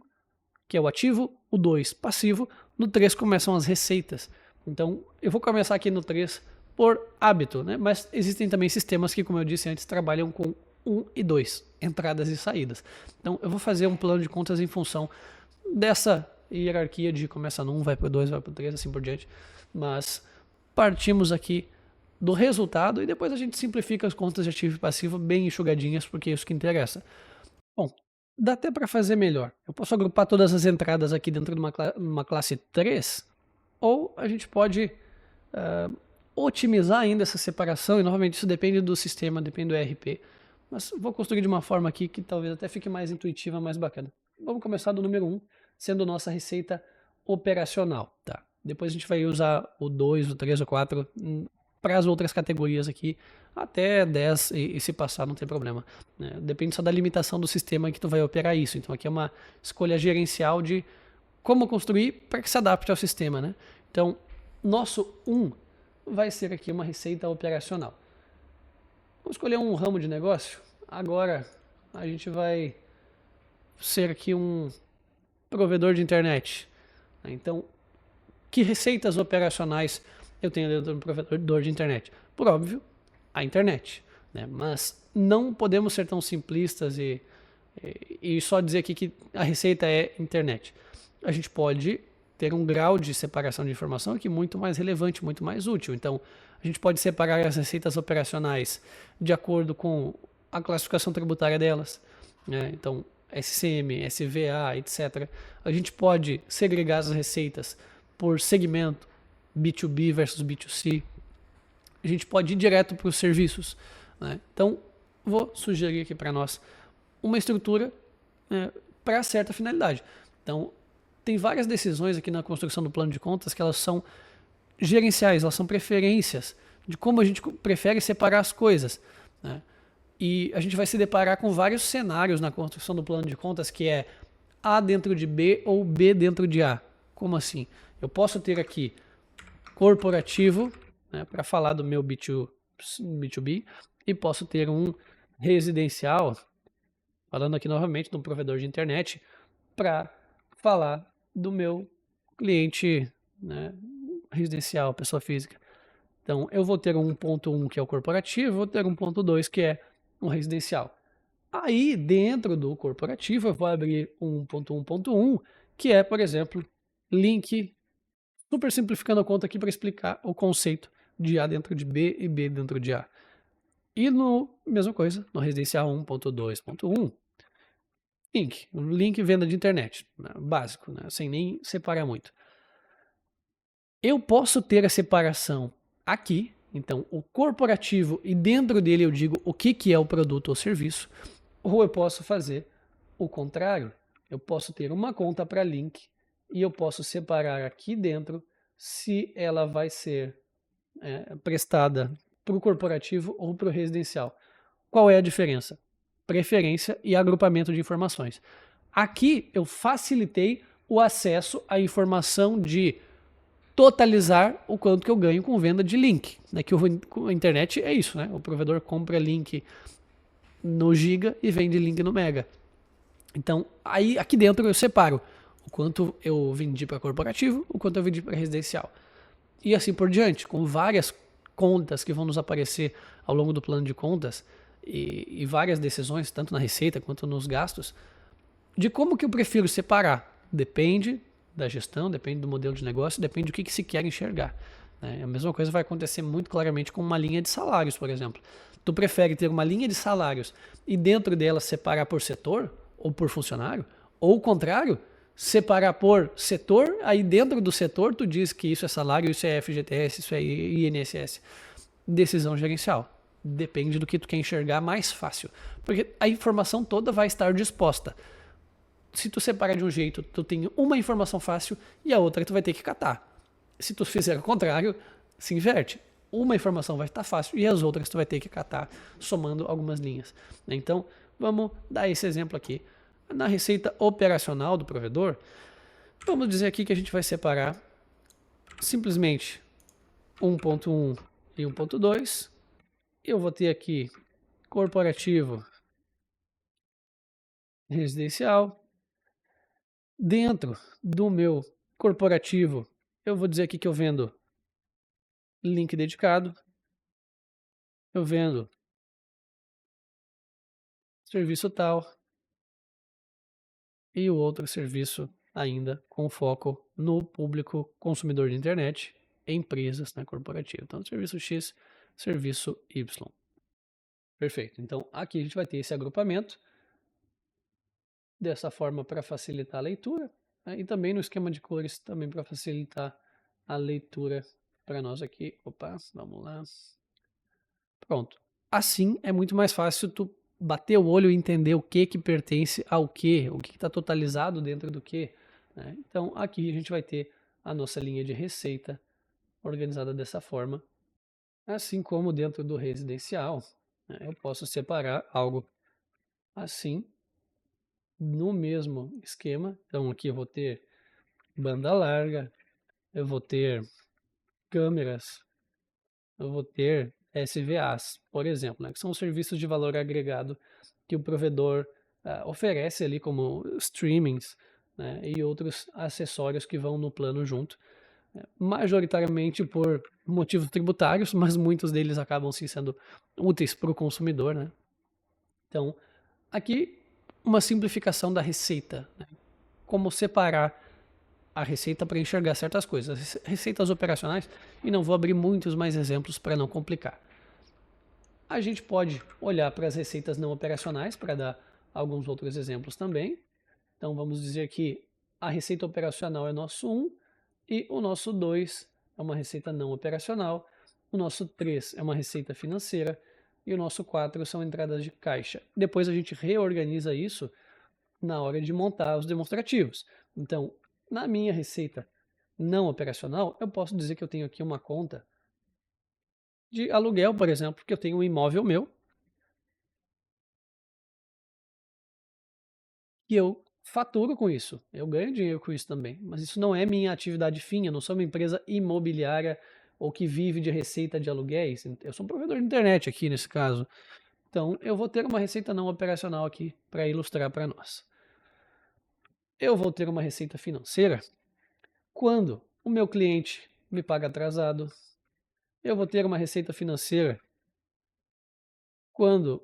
que é o ativo, o 2, passivo, no 3 começam as receitas. Então, eu vou começar aqui no 3 por hábito, né? Mas existem também sistemas que, como eu disse antes, trabalham com 1 e 2, entradas e saídas. Então, eu vou fazer um plano de contas em função dessa hierarquia de começa no 1, vai para o 2, vai para o 3, assim por diante. Mas partimos aqui do resultado e depois a gente simplifica as contas de ativo e passivo bem enxugadinhas, porque é isso que interessa. Bom, dá até para fazer melhor. Eu posso agrupar todas as entradas aqui dentro de uma classe 3, ou a gente pode otimizar ainda essa separação, e novamente isso depende do sistema, depende do ERP. Mas vou construir de uma forma aqui que talvez até fique mais intuitiva, mais bacana. Vamos começar do número 1, sendo nossa receita operacional. Tá? Depois a gente vai usar o 2, o 3, o 4 para as outras categorias aqui, até 10 e se passar não tem problema. Né? Depende só da limitação do sistema que tu vai operar isso. Então aqui é uma escolha gerencial de como construir para que se adapte ao sistema. Né? Então, nosso 1 vai ser aqui uma receita operacional. Vamos escolher um ramo de negócio? Agora a gente vai ser aqui um provedor de internet. Então, que receitas operacionais eu tenho dentro do provedor de internet? Por óbvio, a internet. Né? Mas não podemos ser tão simplistas e só dizer aqui que a receita é internet. A gente pode ter um grau de separação de informação aqui muito mais relevante, muito mais útil. Então, a gente pode separar as receitas operacionais de acordo com a classificação tributária delas. Né? Então, SCM, SVA, etc. A gente pode segregar as receitas por segmento, B2B versus B2C. A gente pode ir direto para os serviços. Né? Então, vou sugerir aqui para nós uma estrutura para certa finalidade. Então, tem várias decisões aqui na construção do plano de contas que elas são gerenciais, elas são preferências de como a gente prefere separar as coisas. Né? E a gente vai se deparar com vários cenários na construção do plano de contas, que é A dentro de B ou B dentro de A. Como assim? Eu posso ter aqui corporativo, né, para falar do meu B2B, e posso ter um residencial, falando aqui novamente de um provedor de internet, para falar do meu cliente, né, residencial, pessoa física. Então, eu vou ter um 1.1 que é o corporativo, vou ter um 1.2 que é um residencial. Aí, dentro do corporativo, eu vou abrir um 1.1.1, que é, por exemplo, link, super simplificando a conta aqui para explicar o conceito de A dentro de B e B dentro de A. E mesma coisa, no residencial 1.2.1, link venda de internet, né, básico, né, sem nem separar muito. Eu posso ter a separação aqui, então o corporativo, e dentro dele eu digo o que é o produto ou serviço, ou eu posso fazer o contrário. Eu posso ter uma conta para link e eu posso separar aqui dentro se ela vai ser prestada para o corporativo ou para o residencial. Qual é a diferença? Preferência e agrupamento de informações. Aqui eu facilitei o acesso à informação de totalizar o quanto que eu ganho com venda de link. Né? Que a internet é isso, né? O provedor compra link no giga e vende link no mega. Então, aí aqui dentro eu separo o quanto eu vendi para corporativo, o quanto eu vendi para residencial. E assim por diante, com várias contas que vão nos aparecer ao longo do plano de contas e várias decisões, tanto na receita quanto nos gastos, de como que eu prefiro separar. Depende da gestão, depende do modelo de negócio, depende do que se quer enxergar. Né? A mesma coisa vai acontecer muito claramente com uma linha de salários, por exemplo. Tu prefere ter uma linha de salários e dentro dela separar por setor ou por funcionário? Ou o contrário, separar por setor, aí dentro do setor tu diz que isso é salário, isso é FGTS, isso é INSS. Decisão gerencial. Depende do que tu quer enxergar mais fácil. Porque a informação toda vai estar disposta. Se tu separar de um jeito, tu tem uma informação fácil e a outra tu vai ter que catar. Se tu fizer o contrário, se inverte. Uma informação vai estar fácil e as outras tu vai ter que catar somando algumas linhas. Então, vamos dar esse exemplo aqui. Na receita operacional do provedor, vamos dizer aqui que a gente vai separar simplesmente 1.1 e 1.2. Eu vou ter aqui corporativo, residencial. Dentro do meu corporativo, eu vou dizer aqui que eu vendo link dedicado, eu vendo serviço tal e o outro serviço ainda com foco no público consumidor de internet, empresas, né, corporativo. Então, serviço X, serviço Y. Perfeito. Então, aqui a gente vai ter esse agrupamento dessa forma para facilitar a leitura, né, e também no esquema de cores também para facilitar a leitura para nós aqui. Opa, vamos lá. Pronto. Assim é muito mais fácil tu bater o olho e entender o que pertence ao que, o que está totalizado dentro do que. Né? Então aqui a gente vai ter a nossa linha de receita organizada dessa forma, assim como dentro do residencial, né? Eu posso separar algo assim no mesmo esquema. Então aqui eu vou ter banda larga, eu vou ter câmeras, eu vou ter SVAs, por exemplo, né, que são serviços de valor agregado que o provedor oferece ali como streamings, né, e outros acessórios que vão no plano junto, né, majoritariamente por motivos tributários, mas muitos deles acabam sim sendo úteis para o consumidor. Né? Então, aqui uma simplificação da receita, né, como separar a receita para enxergar certas coisas, receitas operacionais, e não vou abrir muitos mais exemplos para não complicar. A gente pode olhar para as receitas não operacionais para dar alguns outros exemplos também. Então vamos dizer que a receita operacional é nosso 1 e o nosso 2 é uma receita não operacional, o nosso 3 é uma receita financeira e o nosso 4 são entradas de caixa. Depois a gente reorganiza isso na hora de montar os demonstrativos. Então, na minha receita não operacional, eu posso dizer que eu tenho aqui uma conta de aluguel, por exemplo, que eu tenho um imóvel meu e eu faturo com isso, eu ganho dinheiro com isso também, mas isso não é minha atividade fim, eu não sou uma empresa imobiliária ou que vive de receita de aluguéis, eu sou um provedor de internet aqui nesse caso. Então, eu vou ter uma receita não operacional aqui para ilustrar para nós. Eu vou ter uma receita financeira quando o meu cliente me paga atrasado. Eu vou ter uma receita financeira quando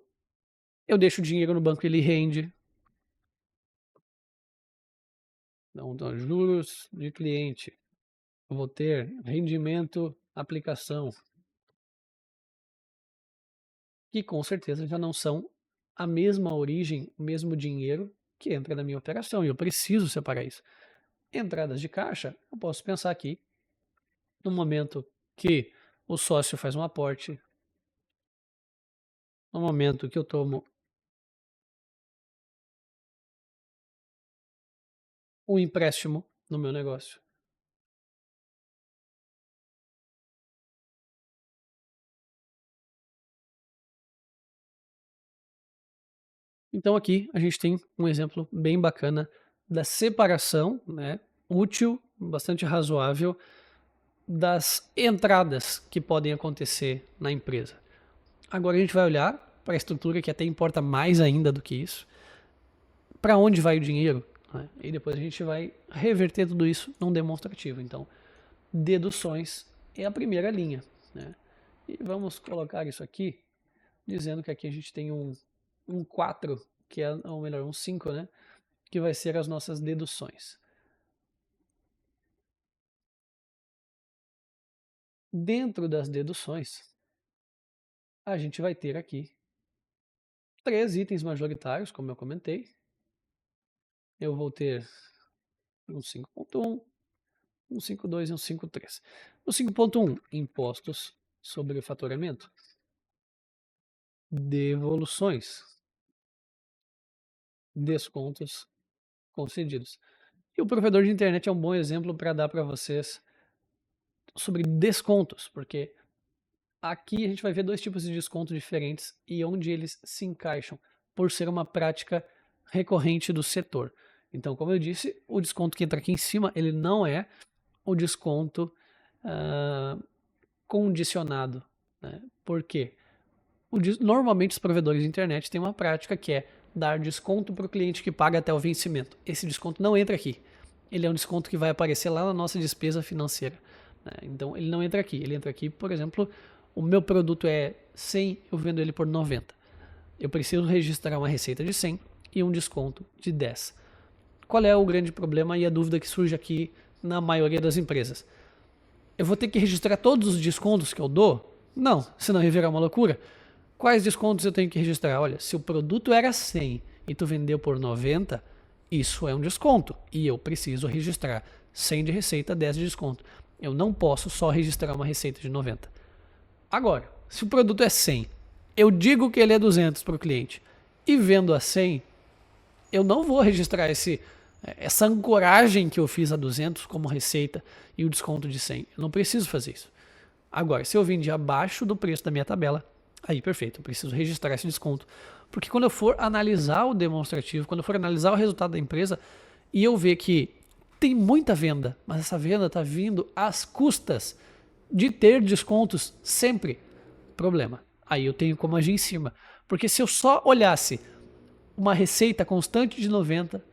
eu deixo o dinheiro no banco e ele rende. Então, juros de cliente. Eu vou ter rendimento aplicação, que com certeza já não são a mesma origem, o mesmo dinheiro que entra na minha operação, e eu preciso separar isso. Entradas de caixa, eu posso pensar aqui, no momento que o sócio faz um aporte, no momento que eu tomo um empréstimo no meu negócio. Então aqui a gente tem um exemplo bem bacana da separação, né, útil, bastante razoável, das entradas que podem acontecer na empresa. Agora a gente vai olhar para a estrutura que até importa mais ainda do que isso. Para onde vai o dinheiro? Né? E depois a gente vai reverter tudo isso num demonstrativo. Então, deduções é a primeira linha. Né? E vamos colocar isso aqui, dizendo que aqui a gente tem um 4, que é, ou melhor, um 5, né? Que vai ser as nossas deduções. Dentro das deduções, a gente vai ter aqui 3 itens majoritários, como eu comentei. Eu vou ter um 5.1, um 5.2 e um 5.3. No 5.1, impostos sobre o faturamento, devoluções, descontos concedidos. E o provedor de internet é um bom exemplo para dar para vocês sobre descontos, porque aqui a gente vai ver 2 tipos de desconto diferentes e onde eles se encaixam, por ser uma prática recorrente do setor. Então, como eu disse, o desconto que entra aqui em cima, ele não é o desconto condicionado. Né? Por quê? Normalmente os provedores de internet têm uma prática que é dar desconto para o cliente que paga até o vencimento. Esse desconto não entra aqui. Ele é um desconto que vai aparecer lá na nossa despesa financeira. Né? Então ele não entra aqui. Ele entra aqui, por exemplo, o meu produto é 100, eu vendo ele por 90. Eu preciso registrar uma receita de 100 e um desconto de 10. Qual é o grande problema e a dúvida que surge aqui na maioria das empresas? Eu vou ter que registrar todos os descontos que eu dou? Não, senão vai virar uma loucura. Quais descontos eu tenho que registrar? Olha, se o produto era 100 e tu vendeu por 90, isso é um desconto. E eu preciso registrar 100 de receita, 10 de desconto. Eu não posso só registrar uma receita de 90. Agora, se o produto é 100, eu digo que ele é 200 para o cliente e vendo a 100, eu não vou registrar essa ancoragem que eu fiz a 200 como receita e o desconto de 100. Eu não preciso fazer isso. Agora, se eu vendi abaixo do preço da minha tabela, aí perfeito, eu preciso registrar esse desconto. Porque quando eu for analisar o demonstrativo, quando eu for analisar o resultado da empresa e eu ver que tem muita venda, mas essa venda está vindo às custas de ter descontos sempre, problema. Aí eu tenho como agir em cima. Porque se eu só olhasse uma receita constante de 90,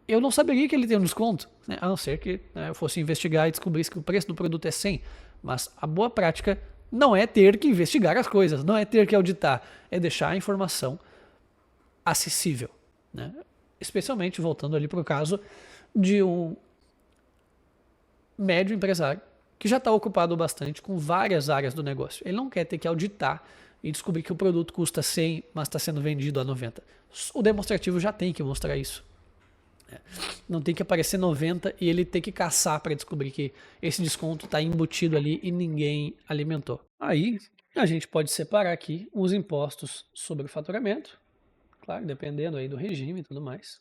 eu não saberia que ele tem um desconto, né? A não ser que eu fosse investigar e descobrisse que o preço do produto é 100. Mas a boa prática não é ter que investigar as coisas, não é ter que auditar, é deixar a informação acessível. Né? Especialmente voltando ali para o caso de um médio empresário que já está ocupado bastante com várias áreas do negócio. Ele não quer ter que auditar e descobrir que o produto custa 100, mas está sendo vendido a 90. O demonstrativo já tem que mostrar isso. Não tem que aparecer 90 e ele tem que caçar para descobrir que esse desconto está embutido ali e ninguém alimentou. Aí a gente pode separar aqui os impostos sobre o faturamento, claro, dependendo aí do regime e tudo mais.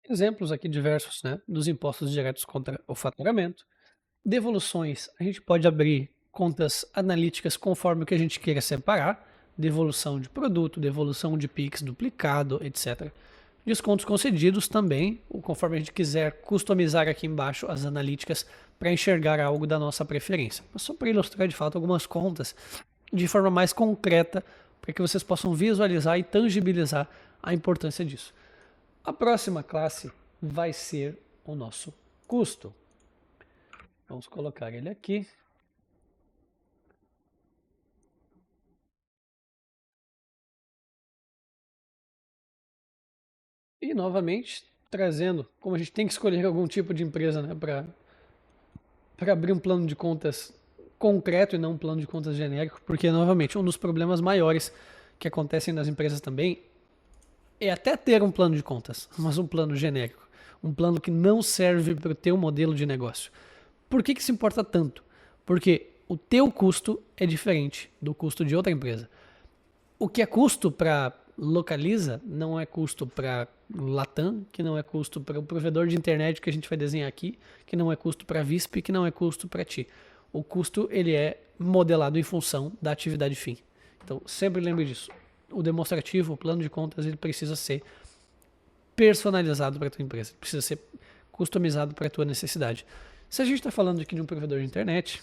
Exemplos aqui diversos, né, dos impostos diretos contra o faturamento. Devoluções, a gente pode abrir contas analíticas conforme o que a gente queira separar, devolução de produto, devolução de PIX duplicado, etc. Descontos concedidos também, conforme a gente quiser customizar aqui embaixo as analíticas para enxergar algo da nossa preferência. Mas só para ilustrar de fato algumas contas de forma mais concreta, para que vocês possam visualizar e tangibilizar a importância disso. A próxima classe vai ser o nosso custo. Vamos colocar ele aqui. E novamente, trazendo, como a gente tem que escolher algum tipo de empresa, né, para abrir um plano de contas concreto e não um plano de contas genérico, porque novamente, um dos problemas maiores que acontecem nas empresas também é até ter um plano de contas, mas um plano genérico, um plano que não serve para o teu modelo de negócio. Por que isso importa tanto? Porque o teu custo é diferente do custo de outra empresa. O que é custo para Localiza não é custo para Latam, que não é custo para o provedor de internet que a gente vai desenhar aqui, que não é custo para Visp, que não é custo para ti. O custo ele é modelado em função da atividade fim. Então sempre lembre disso. O demonstrativo, o plano de contas, ele precisa ser personalizado para a tua empresa, precisa ser customizado para a tua necessidade. Se a gente está falando aqui de um provedor de internet,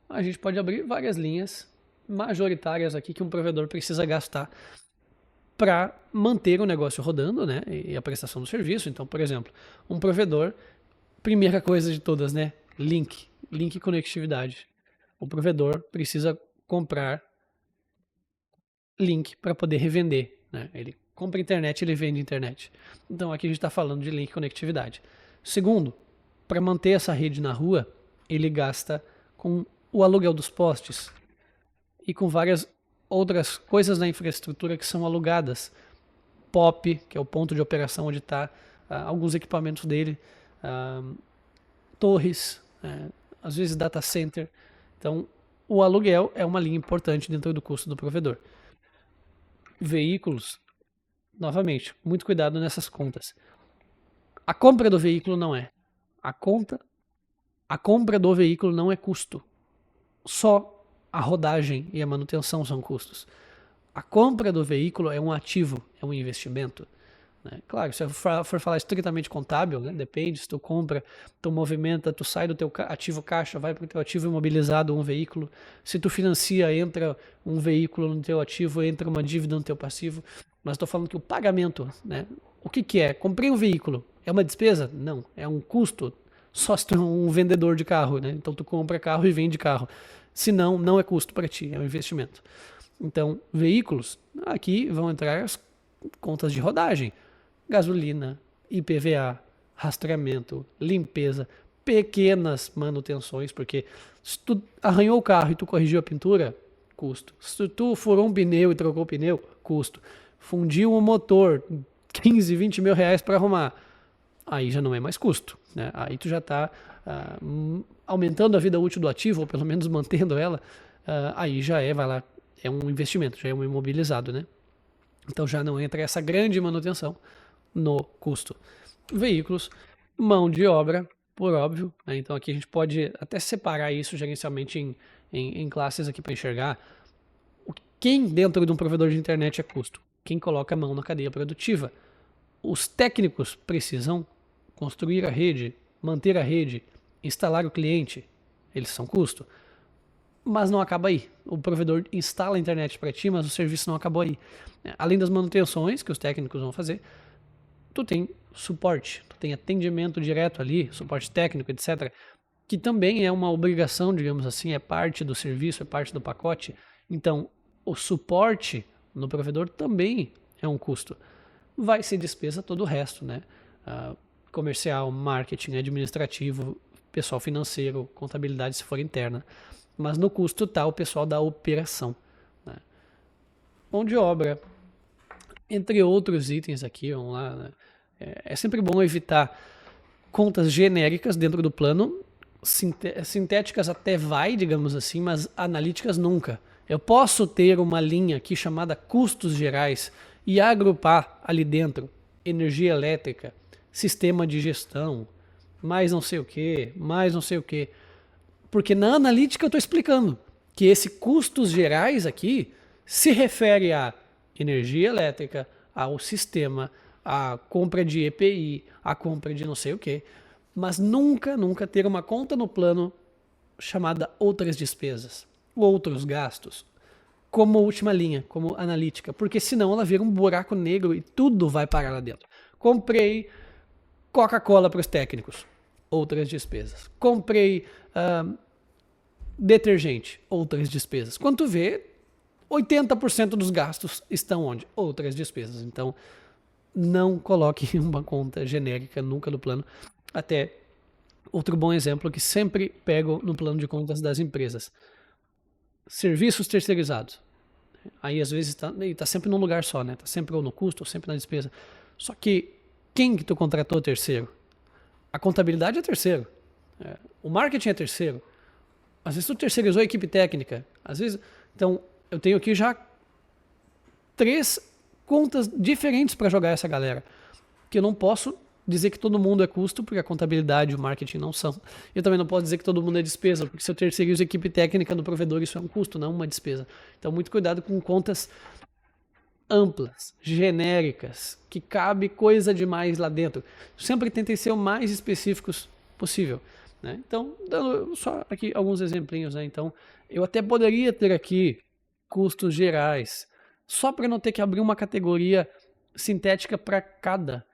a gente pode abrir várias linhas majoritárias aqui que um provedor precisa gastar para manter o negócio rodando, né, e a prestação do serviço. Então, por exemplo, um provedor, primeira coisa de todas, né, link e conectividade. O provedor precisa comprar link para poder revender, né? Ele compra internet, ele vende internet. Então aqui a gente está falando de link e conectividade. Segundo, para manter essa rede na rua, ele gasta com o aluguel dos postes e com várias outras coisas na infraestrutura que são alugadas. POP, que é o ponto de operação onde está alguns equipamentos dele, torres, às vezes data center. Então, o aluguel é uma linha importante dentro do custo do provedor. Veículos, novamente, muito cuidado nessas contas. A compra do veículo não é. A compra do veículo não é custo. Só a rodagem e a manutenção são custos. A compra do veículo é um ativo, é um investimento. Né? Claro, se eu for falar estritamente contábil, né? Depende, se tu compra, tu movimenta, tu sai do teu ativo caixa, vai para o teu ativo imobilizado um veículo. Se tu financia, entra um veículo no teu ativo, entra uma dívida no teu passivo. Mas estou falando que o pagamento, né? O que é? Comprei um veículo, é uma despesa? Não, é um custo. Só se tu é um vendedor de carro, né? Então tu compra carro e vende carro. Se não, não é custo para ti, é um investimento. Então, veículos, aqui vão entrar as contas de rodagem. Gasolina, IPVA, rastreamento, limpeza, pequenas manutenções, porque se tu arranhou o carro e tu corrigiu a pintura, custo. Se tu furou um pneu e trocou o pneu, custo. Fundiu o motor, 15, 20 mil reais para arrumar, aí já não é mais custo, né? Aí tu já está aumentando a vida útil do ativo, ou pelo menos mantendo ela, aí já vai lá, é um investimento, já é um imobilizado, né? Então já não entra essa grande manutenção no custo. Veículos, mão de obra, por óbvio, né? Então aqui a gente pode até separar isso gerencialmente em classes aqui para enxergar. Quem dentro de um provedor de internet é custo? Quem coloca a mão na cadeia produtiva. Os técnicos precisam construir a rede, manter a rede, instalar o cliente, eles são custo. Mas não acaba aí. O provedor instala a internet para ti, mas o serviço não acabou aí. Além das manutenções que os técnicos vão fazer, tu tem suporte, tu tem atendimento direto ali, suporte técnico, etc. Que também é uma obrigação, digamos assim, é parte do serviço, é parte do pacote. Então, o suporte no provedor também é um custo. Vai ser despesa todo o resto, né? Comercial, marketing, administrativo, pessoal financeiro, contabilidade se for interna. Mas no custo está o pessoal da operação. Né? Mão de obra, entre outros itens aqui, vamos lá. Né? É sempre bom evitar contas genéricas dentro do plano, sintéticas até vai, digamos assim, mas analíticas nunca. Eu posso ter uma linha aqui chamada custos gerais e agrupar ali dentro energia elétrica, sistema de gestão, mais não sei o que, mais não sei o que. Porque na analítica eu estou explicando que esse custos gerais aqui se refere a energia elétrica, ao sistema, a compra de EPI, a compra de não sei o que, mas nunca, nunca ter uma conta no plano chamada outras despesas, outros gastos, como última linha, como analítica, porque senão ela vira um buraco negro e tudo vai parar lá dentro. Comprei Coca-Cola para os técnicos, outras despesas. Comprei detergente, outras despesas. Quando tu vê, 80% dos gastos estão onde? Outras despesas. Então, não coloque uma conta genérica nunca no plano. Até outro bom exemplo que sempre pego no plano de contas das empresas. Serviços terceirizados. Aí às vezes tá sempre num lugar só, né? Tá sempre ou no custo ou sempre na despesa. Só que quem que tu contratou terceiro? A contabilidade é terceiro. O marketing é terceiro. Às vezes tu terceirizou a equipe técnica. Às vezes, então eu tenho aqui já 3 contas diferentes para jogar essa galera. Que eu não posso dizer que todo mundo é custo, porque a contabilidade e o marketing não são. Eu também não posso dizer que todo mundo é despesa, porque se eu terceirizo a equipe técnica do provedor, isso é um custo, não uma despesa. Então, muito cuidado com contas amplas, genéricas, que cabe coisa demais lá dentro. Sempre tentem ser o mais específicos possível. Né? Então, dando só aqui alguns exemplinhos. Né? Então, eu até poderia ter aqui custos gerais, só para não ter que abrir uma categoria sintética para cada,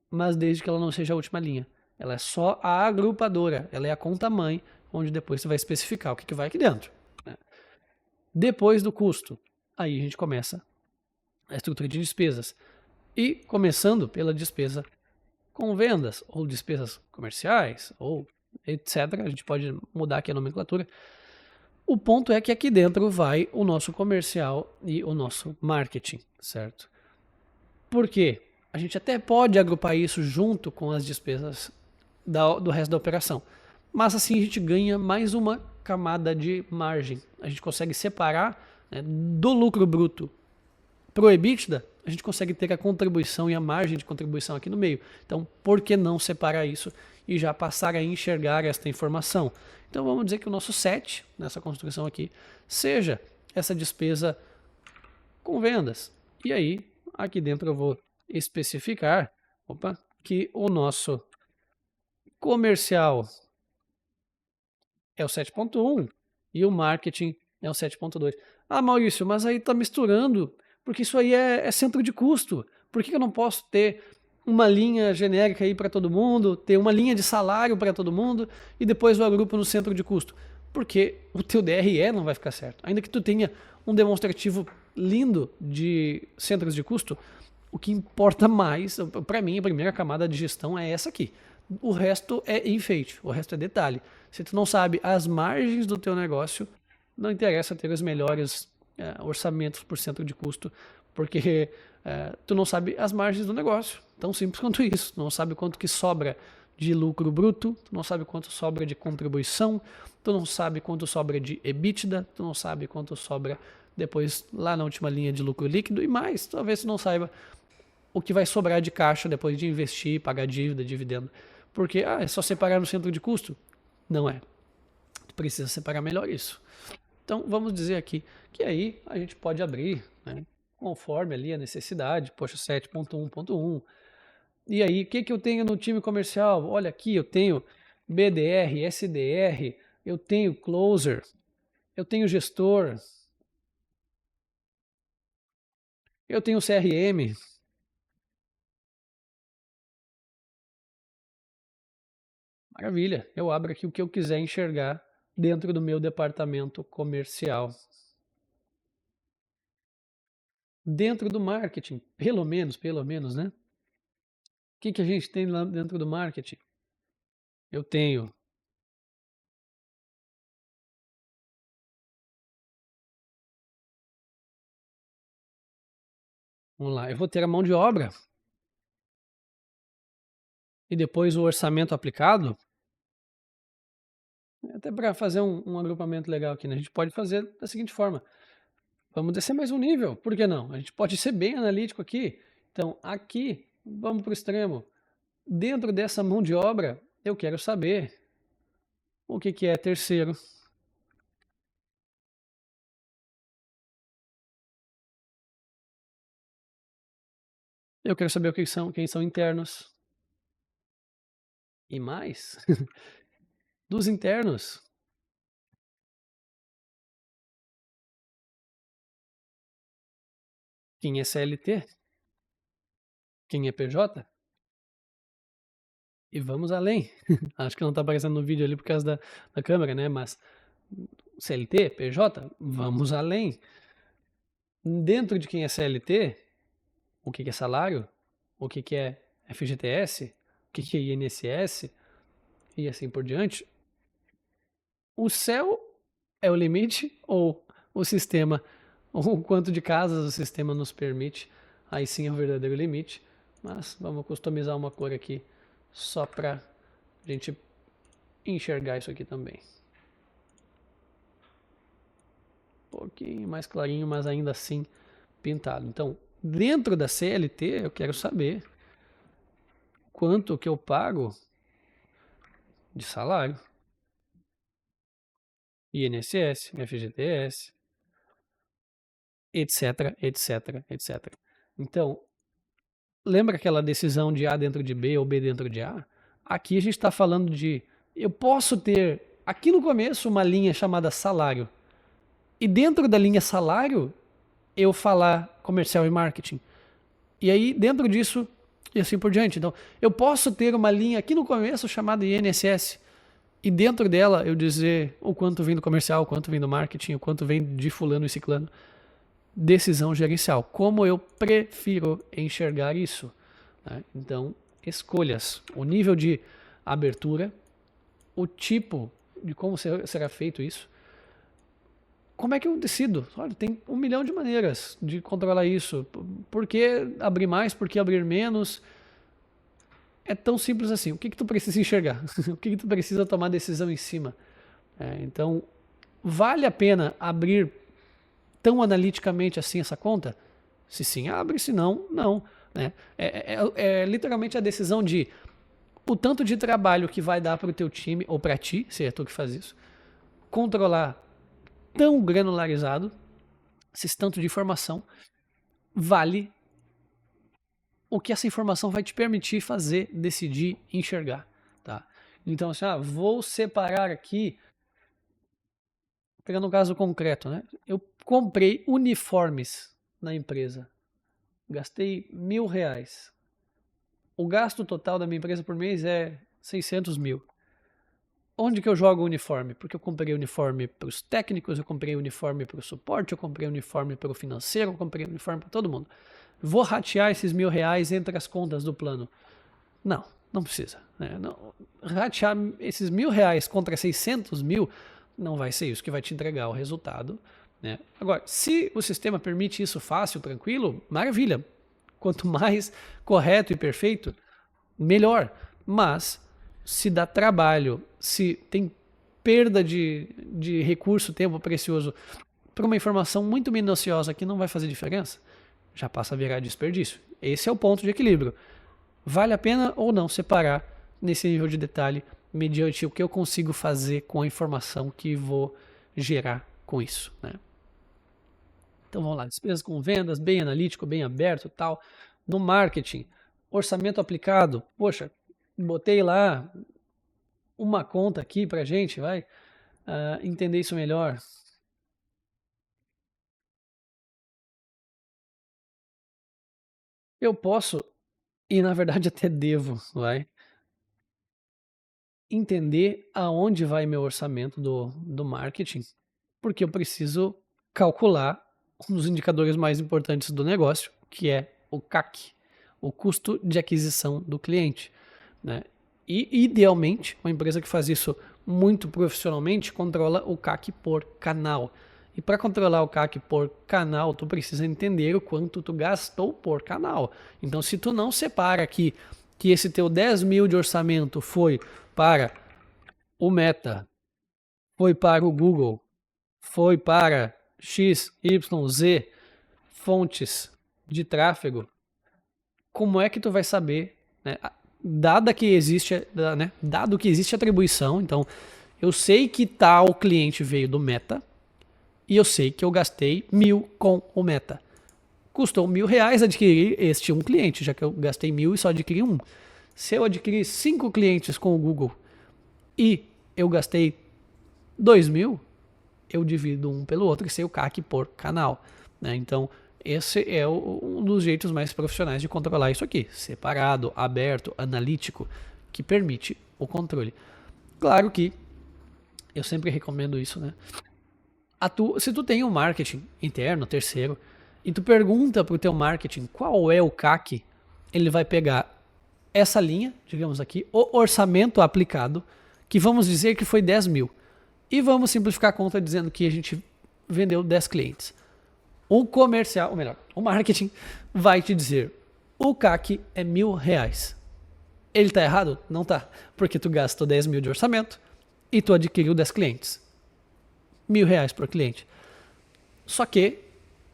mas desde que ela não seja a última linha. Ela é só a agrupadora, ela é a conta-mãe, onde depois você vai especificar o que vai aqui dentro. Né? Depois do custo, aí a gente começa a estrutura de despesas. E começando pela despesa com vendas, ou despesas comerciais, ou etc. A gente pode mudar aqui a nomenclatura. O ponto é que aqui dentro vai o nosso comercial e o nosso marketing, certo? Por quê? A gente até pode agrupar isso junto com as despesas do resto da operação. Mas assim a gente ganha mais uma camada de margem. A gente consegue separar, né, do lucro bruto pro EBITDA, a gente consegue ter a contribuição e a margem de contribuição aqui no meio. Então, por que não separar isso e já passar a enxergar esta informação? Então, vamos dizer que o nosso set, nessa construção aqui, seja essa despesa com vendas. E aí, aqui dentro eu vou especificar, que o nosso comercial é o 7.1 e o marketing é o 7.2. Ah, Maurício, mas aí está misturando, porque isso aí é centro de custo. Por que eu não posso ter uma linha genérica aí para todo mundo, ter uma linha de salário para todo mundo e depois eu agrupo no centro de custo? Porque o teu DRE não vai ficar certo. Ainda que tu tenha um demonstrativo lindo de centros de custo, o que importa mais, para mim, a primeira camada de gestão é essa aqui. O resto é enfeite, o resto é detalhe. Se tu não sabe as margens do teu negócio, não interessa ter os melhores orçamentos por centro de custo, porque tu não sabe as margens do negócio. Tão simples quanto isso. Tu não sabe quanto que sobra de lucro bruto, tu não sabe quanto sobra de contribuição, tu não sabe quanto sobra de EBITDA, tu não sabe quanto sobra depois lá na última linha de lucro líquido e mais, talvez tu não saiba o que vai sobrar de caixa depois de investir, pagar dívida, dividendo. Porque é só separar no centro de custo? Não é. Tu precisa separar melhor isso. Então vamos dizer aqui que aí a gente pode abrir, né, conforme ali a necessidade, poxa, 7.1.1. E aí, o que, que eu tenho no time comercial? Olha aqui, eu tenho BDR, SDR, eu tenho closer, eu tenho gestor, eu tenho CRM. Maravilha, eu abro aqui o que eu quiser enxergar dentro do meu departamento comercial. Dentro do marketing, pelo menos, né? O que, que a gente tem lá dentro do marketing? Eu tenho, vamos lá, eu vou ter a mão de obra e depois o orçamento aplicado, até para fazer um agrupamento legal aqui, né? A gente pode fazer da seguinte forma: vamos descer mais um nível, por que não? A gente pode ser bem analítico aqui. Então, aqui, vamos para o extremo. Dentro dessa mão de obra, eu quero saber o que, que é terceiro. Eu quero saber quem são internos. E mais, dos internos, quem é CLT, quem é PJ, e vamos além. Acho que não está aparecendo no vídeo ali por causa da câmera, né? Mas CLT, PJ, vamos além. Dentro de quem é CLT, o que é salário, o que é FGTS, o que é INSS e assim por diante. O céu é o limite ou o sistema, ou o quanto de casas o sistema nos permite, aí sim é o verdadeiro limite. Mas vamos customizar uma cor aqui só para a gente enxergar isso aqui também. Um pouquinho mais clarinho, mas ainda assim pintado. Então, dentro da CLT, eu quero saber quanto que eu pago de salário. INSS, FGTS, etc, etc, etc. Então, lembra aquela decisão de A dentro de B ou B dentro de A? Aqui a gente está falando de eu posso ter aqui no começo uma linha chamada salário. E dentro da linha salário, eu falar comercial e marketing. E aí, dentro disso, e assim por diante. Então, eu posso ter uma linha aqui no começo chamada INSS. E dentro dela, eu dizer o quanto vem do comercial, o quanto vem do marketing, o quanto vem de fulano e ciclano. Decisão gerencial. Como eu prefiro enxergar isso? Né? Então, escolhas. O nível de abertura, o tipo de como será feito isso. Como é que eu decido? Olha, tem 1 milhão de maneiras de controlar isso. Por que abrir mais? Por que abrir menos? É tão simples assim. O que tu precisa enxergar? O que tu precisa tomar decisão em cima? Então, vale a pena abrir tão analiticamente assim essa conta? Se sim, abre. Se não, não. Né? É literalmente a decisão de o tanto de trabalho que vai dar para o teu time, ou para ti, se é tu que faz isso, controlar tão granularizado, esse tanto de informação, vale o que essa informação vai te permitir fazer, decidir, enxergar. Tá? Então, assim, vou separar aqui, pegando um caso concreto, né? Eu comprei uniformes na empresa, gastei R$1.000. O gasto total da minha empresa por mês é 600 mil. Onde que eu jogo o uniforme? Porque eu comprei uniforme para os técnicos, eu comprei uniforme para o suporte, eu comprei uniforme para o financeiro, eu comprei uniforme para todo mundo. Vou ratear esses R$1.000 entre as contas do plano? Não, não precisa. Né? Não, ratear esses R$1.000 contra 600 mil não vai ser isso que vai te entregar o resultado. Né? Agora, se o sistema permite isso fácil, tranquilo, maravilha. Quanto mais correto e perfeito, melhor. Mas, se dá trabalho, se tem perda de recurso, tempo precioso, para uma informação muito minuciosa que não vai fazer diferença, já passa a virar desperdício. Esse é o ponto de equilíbrio. Vale a pena ou não separar nesse nível de detalhe, mediante o que eu consigo fazer com a informação que vou gerar com isso. Né? Então vamos lá, despesas com vendas, bem analítico, bem aberto, tal. No marketing, orçamento aplicado, poxa, botei lá uma conta aqui pra gente, vai entender isso melhor. Eu posso, e na verdade até devo, vai, entender aonde vai meu orçamento do marketing, porque eu preciso calcular um dos indicadores mais importantes do negócio, que é o CAC, o custo de aquisição do cliente. Né? E, idealmente, uma empresa que faz isso muito profissionalmente controla o CAC por canal. E para controlar o CAC por canal, tu precisa entender o quanto tu gastou por canal. Então, se tu não separa aqui que esse teu 10 mil de orçamento foi para o Meta, foi para o Google, foi para X, Y, Z fontes de tráfego, como é que tu vai saber, né? Dado que existe atribuição, então eu sei que tal cliente veio do Meta e eu sei que eu gastei 1.000 com o Meta. Custou R$ 1.000 adquirir este um cliente, já que eu gastei 1.000 e só adquiri um. Se eu adquirir 5 clientes com o Google e eu gastei 2.000, eu divido um pelo outro e sei o CAC por canal, né? Então, esse é um dos jeitos mais profissionais de controlar isso aqui. Separado, aberto, analítico, que permite o controle. Claro que eu sempre recomendo isso, né? Se tu tem um marketing interno, terceiro, e tu pergunta pro teu marketing qual é o CAC, ele vai pegar essa linha, digamos aqui, o orçamento aplicado, que vamos dizer que foi 10.000. E vamos simplificar a conta dizendo que a gente vendeu 10 clientes. O comercial, ou melhor, o marketing vai te dizer, o CAC é R$ 1.000. Ele tá errado? Não tá. Porque tu gastou 10.000 de orçamento e tu adquiriu 10 clientes. R$ 1.000 por cliente. Só que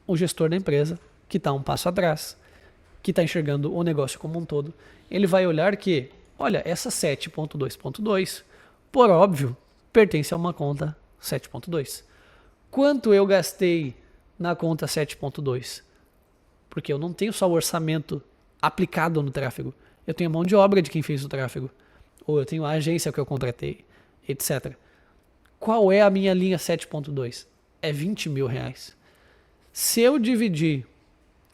o gestor da empresa, que está um passo atrás, que está enxergando o negócio como um todo, ele vai olhar que, olha, essa 7.2.2, por óbvio, pertence a uma conta 7.2. Quanto eu gastei na conta 7.2? Porque eu não tenho só o orçamento aplicado no tráfego, eu tenho a mão de obra de quem fez o tráfego, ou eu tenho a agência que eu contratei, etc. Qual é a minha linha 7.2? É R$ 20.000. Se eu dividir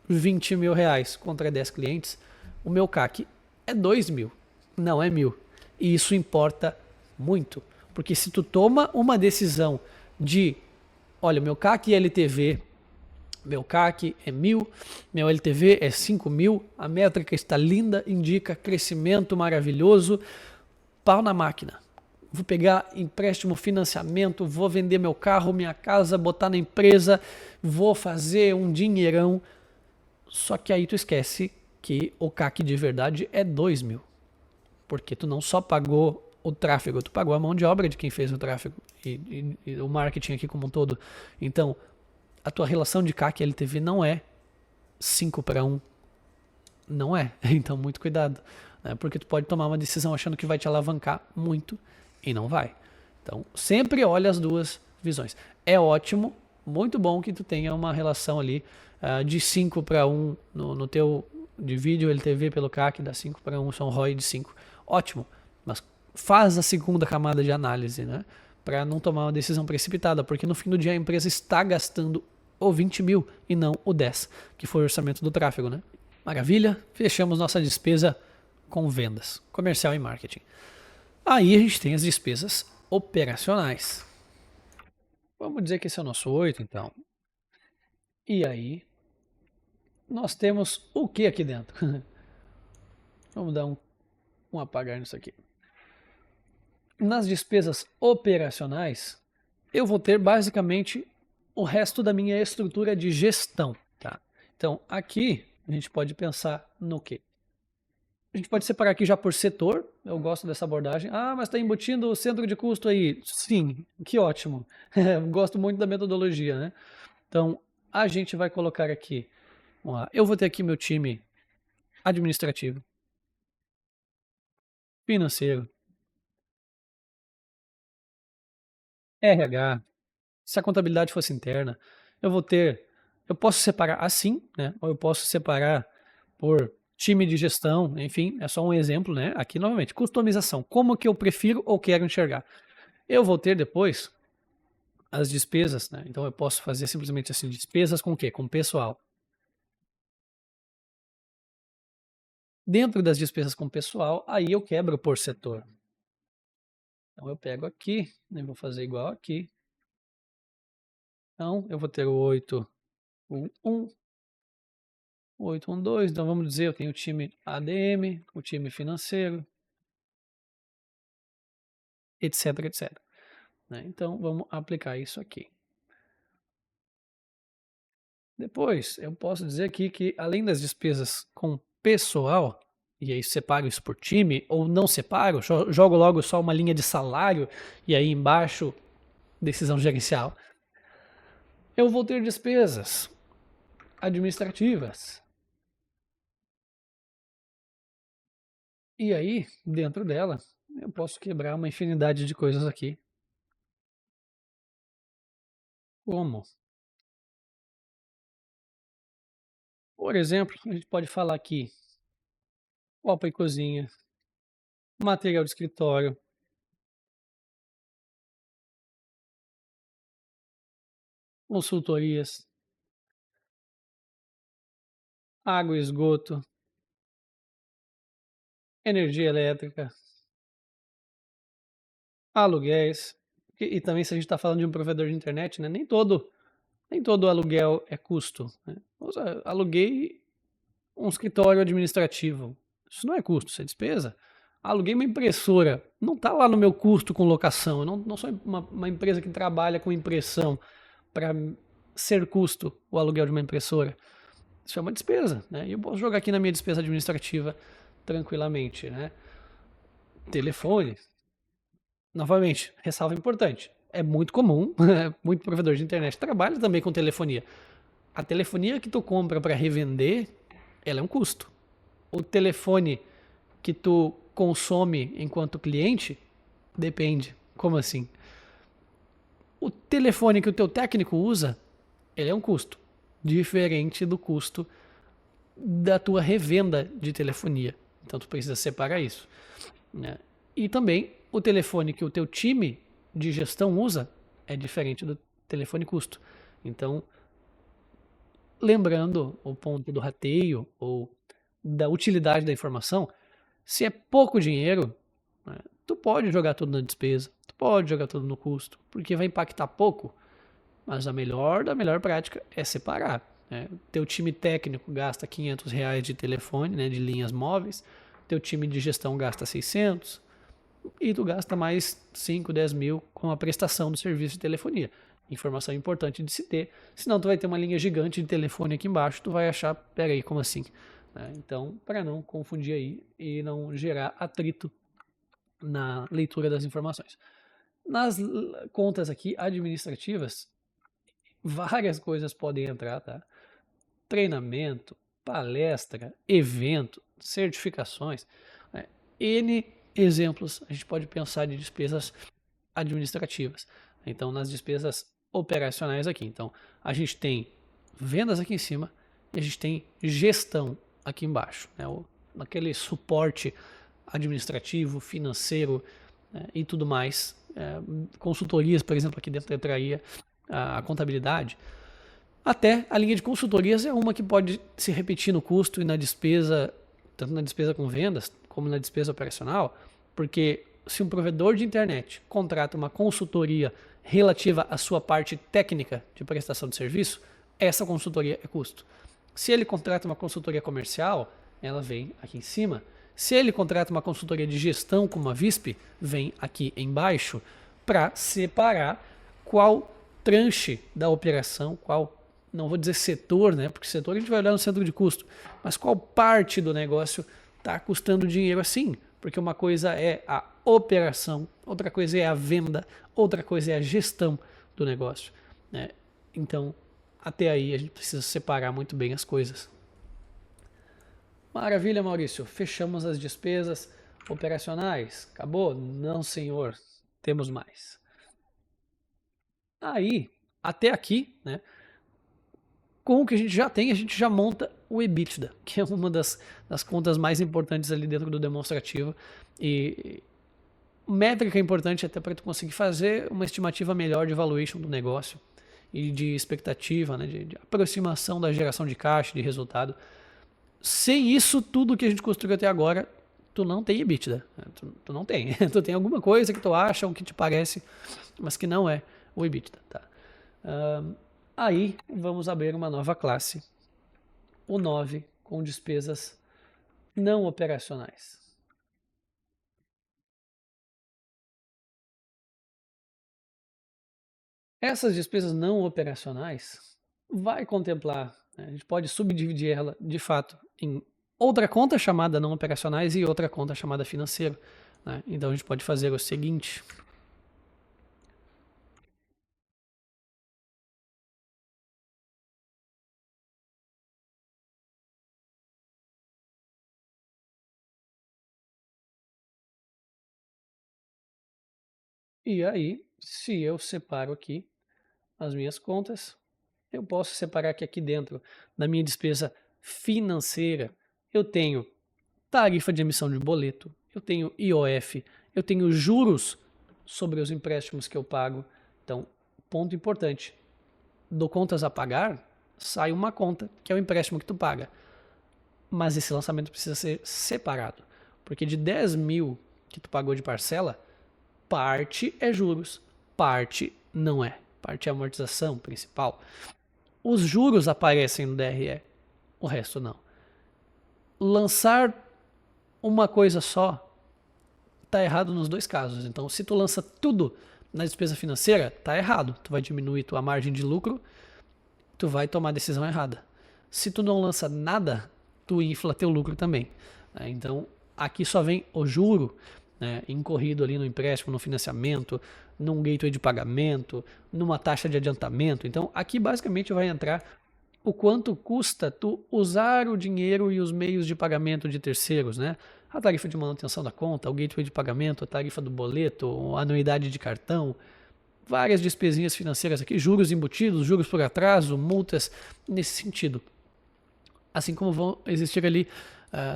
R$ 20.000 contra 10 clientes, o meu CAC é 2.000, não é 1.000. E isso importa muito, porque se tu toma uma decisão de, olha, meu CAC e LTV, meu CAC é 1.000, meu LTV é 5.000, a métrica está linda, indica crescimento maravilhoso, pau na máquina. Vou pegar empréstimo, financiamento, vou vender meu carro, minha casa, botar na empresa, vou fazer um dinheirão. Só que aí tu esquece que o CAC de verdade é 2.000. Porque tu não só pagou o tráfego, tu pagou a mão de obra de quem fez o tráfego e o marketing aqui como um todo. Então, a tua relação de CAC e LTV não é 5:1. Não é. Então, muito cuidado. Né? Porque tu pode tomar uma decisão achando que vai te alavancar muito e não vai. Então, sempre olha as duas visões. É ótimo, muito bom que tu tenha uma relação ali de 5:1 no teu divide o LTV pelo CAC, dá 5:1, são ROI de 5. Ótimo, mas faz a segunda camada de análise, né? Para não tomar uma decisão precipitada, porque no fim do dia a empresa está gastando o 20.000 e não o 10, que foi o orçamento do tráfego, né? Maravilha, fechamos nossa despesa com vendas, comercial e marketing. Aí a gente tem as despesas operacionais. Vamos dizer que esse é o nosso 8, então. E aí, nós temos o que aqui dentro? Vamos dar um apagar nisso aqui. Nas despesas operacionais, eu vou ter basicamente o resto da minha estrutura de gestão. Tá? Então, aqui a gente pode pensar no quê? A gente pode separar aqui já por setor. Eu gosto dessa abordagem. Ah, mas está embutindo o centro de custo aí. Sim, que ótimo. Gosto muito da metodologia, né? Então, a gente vai colocar aqui. Vamos lá. Eu vou ter aqui meu time administrativo, financeiro, RH. Se a contabilidade fosse interna, eu posso separar assim, né? Ou eu posso separar por time de gestão, enfim, é só um exemplo, né? Aqui novamente, customização, como que eu prefiro ou quero enxergar. Eu vou ter depois as despesas, né? Então eu posso fazer simplesmente assim, despesas com o quê? Com pessoal. Dentro das despesas com pessoal, aí eu quebro por setor. Então eu pego aqui, né? Vou fazer igual aqui. Então eu vou ter o 811, 812, então vamos dizer, eu tenho o time ADM, o time financeiro, etc, etc. Né? Então vamos aplicar isso aqui. Depois, eu posso dizer aqui que além das despesas com pessoal, e aí separo isso por time, ou não separo, jogo logo só uma linha de salário, e aí embaixo, decisão gerencial, eu vou ter despesas administrativas. E aí, dentro dela, eu posso quebrar uma infinidade de coisas aqui. Como Por exemplo, a gente pode falar aqui, copa e cozinha, material de escritório, consultorias, água e esgoto, energia elétrica, aluguéis. E também se a gente está falando de um provedor de internet, né, nem todo aluguel é custo, né. Aluguei um escritório administrativo, isso não é custo, isso é despesa. Aluguei uma impressora, não está lá no meu custo com locação, eu não sou uma empresa que trabalha com impressão para ser custo o aluguel de uma impressora. Isso é uma despesa, né? E eu posso jogar aqui na minha despesa administrativa tranquilamente, né? Telefone, novamente, ressalva importante. É muito comum, muito provedor de internet trabalha também com telefonia. A telefonia que tu compra para revender, ela é um custo. O telefone que tu consome enquanto cliente, depende. Como assim? O telefone que o teu técnico usa, ele é um custo. Diferente do custo da tua revenda de telefonia. Então tu precisa separar isso, né? E também o telefone que o teu time de gestão usa é diferente do telefone custo. Então, lembrando o ponto do rateio ou da utilidade da informação, se é pouco dinheiro, né, tu pode jogar tudo na despesa, tu pode jogar tudo no custo, porque vai impactar pouco, mas a melhor da melhor prática é separar, né? Teu time técnico gasta R$ 500 de telefone, né, de linhas móveis, teu time de gestão gasta 600 e tu gasta mais 5, 10 mil com a prestação do serviço de telefonia. Informação importante de se ter, senão tu vai ter uma linha gigante de telefone aqui embaixo, tu vai achar, peraí, como assim? Né? Então, para não confundir aí e não gerar atrito na leitura das informações. Nas contas aqui administrativas, várias coisas podem entrar, tá? Treinamento, palestra, evento, certificações, né? N exemplos a gente pode pensar de despesas administrativas. Então, nas despesas operacionais aqui. Então, a gente tem vendas aqui em cima e a gente tem gestão aqui embaixo, né? Aquele suporte administrativo, financeiro, né? E tudo mais. Consultorias, por exemplo, aqui dentro entraria a contabilidade. Até a linha de consultorias é uma que pode se repetir no custo e na despesa, tanto na despesa com vendas como na despesa operacional, porque se um provedor de internet contrata uma consultoria relativa à sua parte técnica de prestação de serviço, essa consultoria é custo. Se ele contrata uma consultoria comercial, ela vem aqui em cima. Se ele contrata uma consultoria de gestão como a VISP, vem aqui embaixo para separar qual tranche da operação, qual, não vou dizer setor, né? Porque setor a gente vai olhar no centro de custo, mas qual parte do negócio está custando dinheiro assim? Porque uma coisa é a operação, outra coisa é a venda, outra coisa é a gestão do negócio, né? Então, até aí a gente precisa separar muito bem as coisas. Maravilha, Maurício. Fechamos as despesas operacionais. Acabou? Não, senhor. Temos mais. Aí, até aqui, né? Com o que a gente já tem, a gente já monta o EBITDA, que é uma das contas mais importantes ali dentro do demonstrativo. E métrica importante até para tu conseguir fazer uma estimativa melhor de valuation do negócio e de expectativa, né, de aproximação da geração de caixa, de resultado. Sem isso, tudo que a gente construiu até agora, tu não tem EBITDA. Tu não tem. Tu tem alguma coisa que tu acha ou que te parece, mas que não é o EBITDA. Tá? Aí vamos abrir uma nova classe, o 9, com despesas não operacionais. Essas despesas não operacionais vai contemplar, né, a gente pode subdividir ela de fato em outra conta chamada não operacionais e outra conta chamada financeiro. Né? Então a gente pode fazer o seguinte. E aí, se eu separo aqui as minhas contas, eu posso separar que aqui dentro da minha despesa financeira, eu tenho tarifa de emissão de boleto, eu tenho IOF, eu tenho juros sobre os empréstimos que eu pago. Então, ponto importante, do contas a pagar, sai uma conta, que é o empréstimo que tu paga. Mas esse lançamento precisa ser separado, porque de 10 mil que tu pagou de parcela, parte é juros, parte não é. Parte é amortização principal. Os juros aparecem no DRE, o resto não. Lançar uma coisa só tá errado nos dois casos. Então, se tu lança tudo na despesa financeira, tá errado. Tu vai diminuir tua margem de lucro, tu vai tomar a decisão errada. Se tu não lança nada, tu infla teu lucro também. Então, aqui só vem o juro, né, incorrido ali no empréstimo, no financiamento, num gateway de pagamento, numa taxa de adiantamento. Então, aqui basicamente vai entrar o quanto custa tu usar o dinheiro e os meios de pagamento de terceiros, né? A tarifa de manutenção da conta, o gateway de pagamento, a tarifa do boleto, a anuidade de cartão, várias despesinhas financeiras aqui, juros embutidos, juros por atraso, multas nesse sentido. Assim como vão existir ali,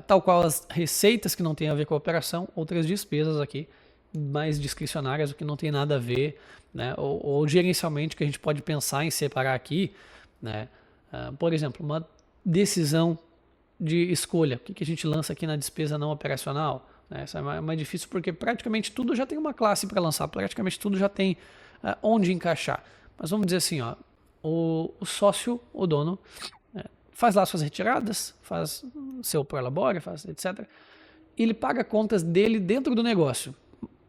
tal qual as receitas que não têm a ver com a operação, outras despesas aqui mais discricionárias, o que não tem nada a ver, né? Ou gerencialmente que a gente pode pensar em separar aqui, né? Por exemplo, uma decisão de escolha, o que a gente lança aqui na despesa não operacional, né? Isso é mais difícil porque praticamente tudo já tem uma classe para lançar, praticamente tudo já tem onde encaixar. Mas vamos dizer assim, ó, o sócio, o dono, faz lá suas retiradas, faz seu prolabore, faz etc. E ele paga contas dele dentro do negócio.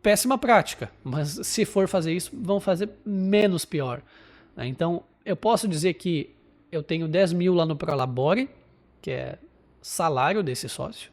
Péssima prática, mas se for fazer isso, vão fazer menos pior. Então, eu posso dizer que eu tenho 10 mil lá no Prolabore, que é salário desse sócio,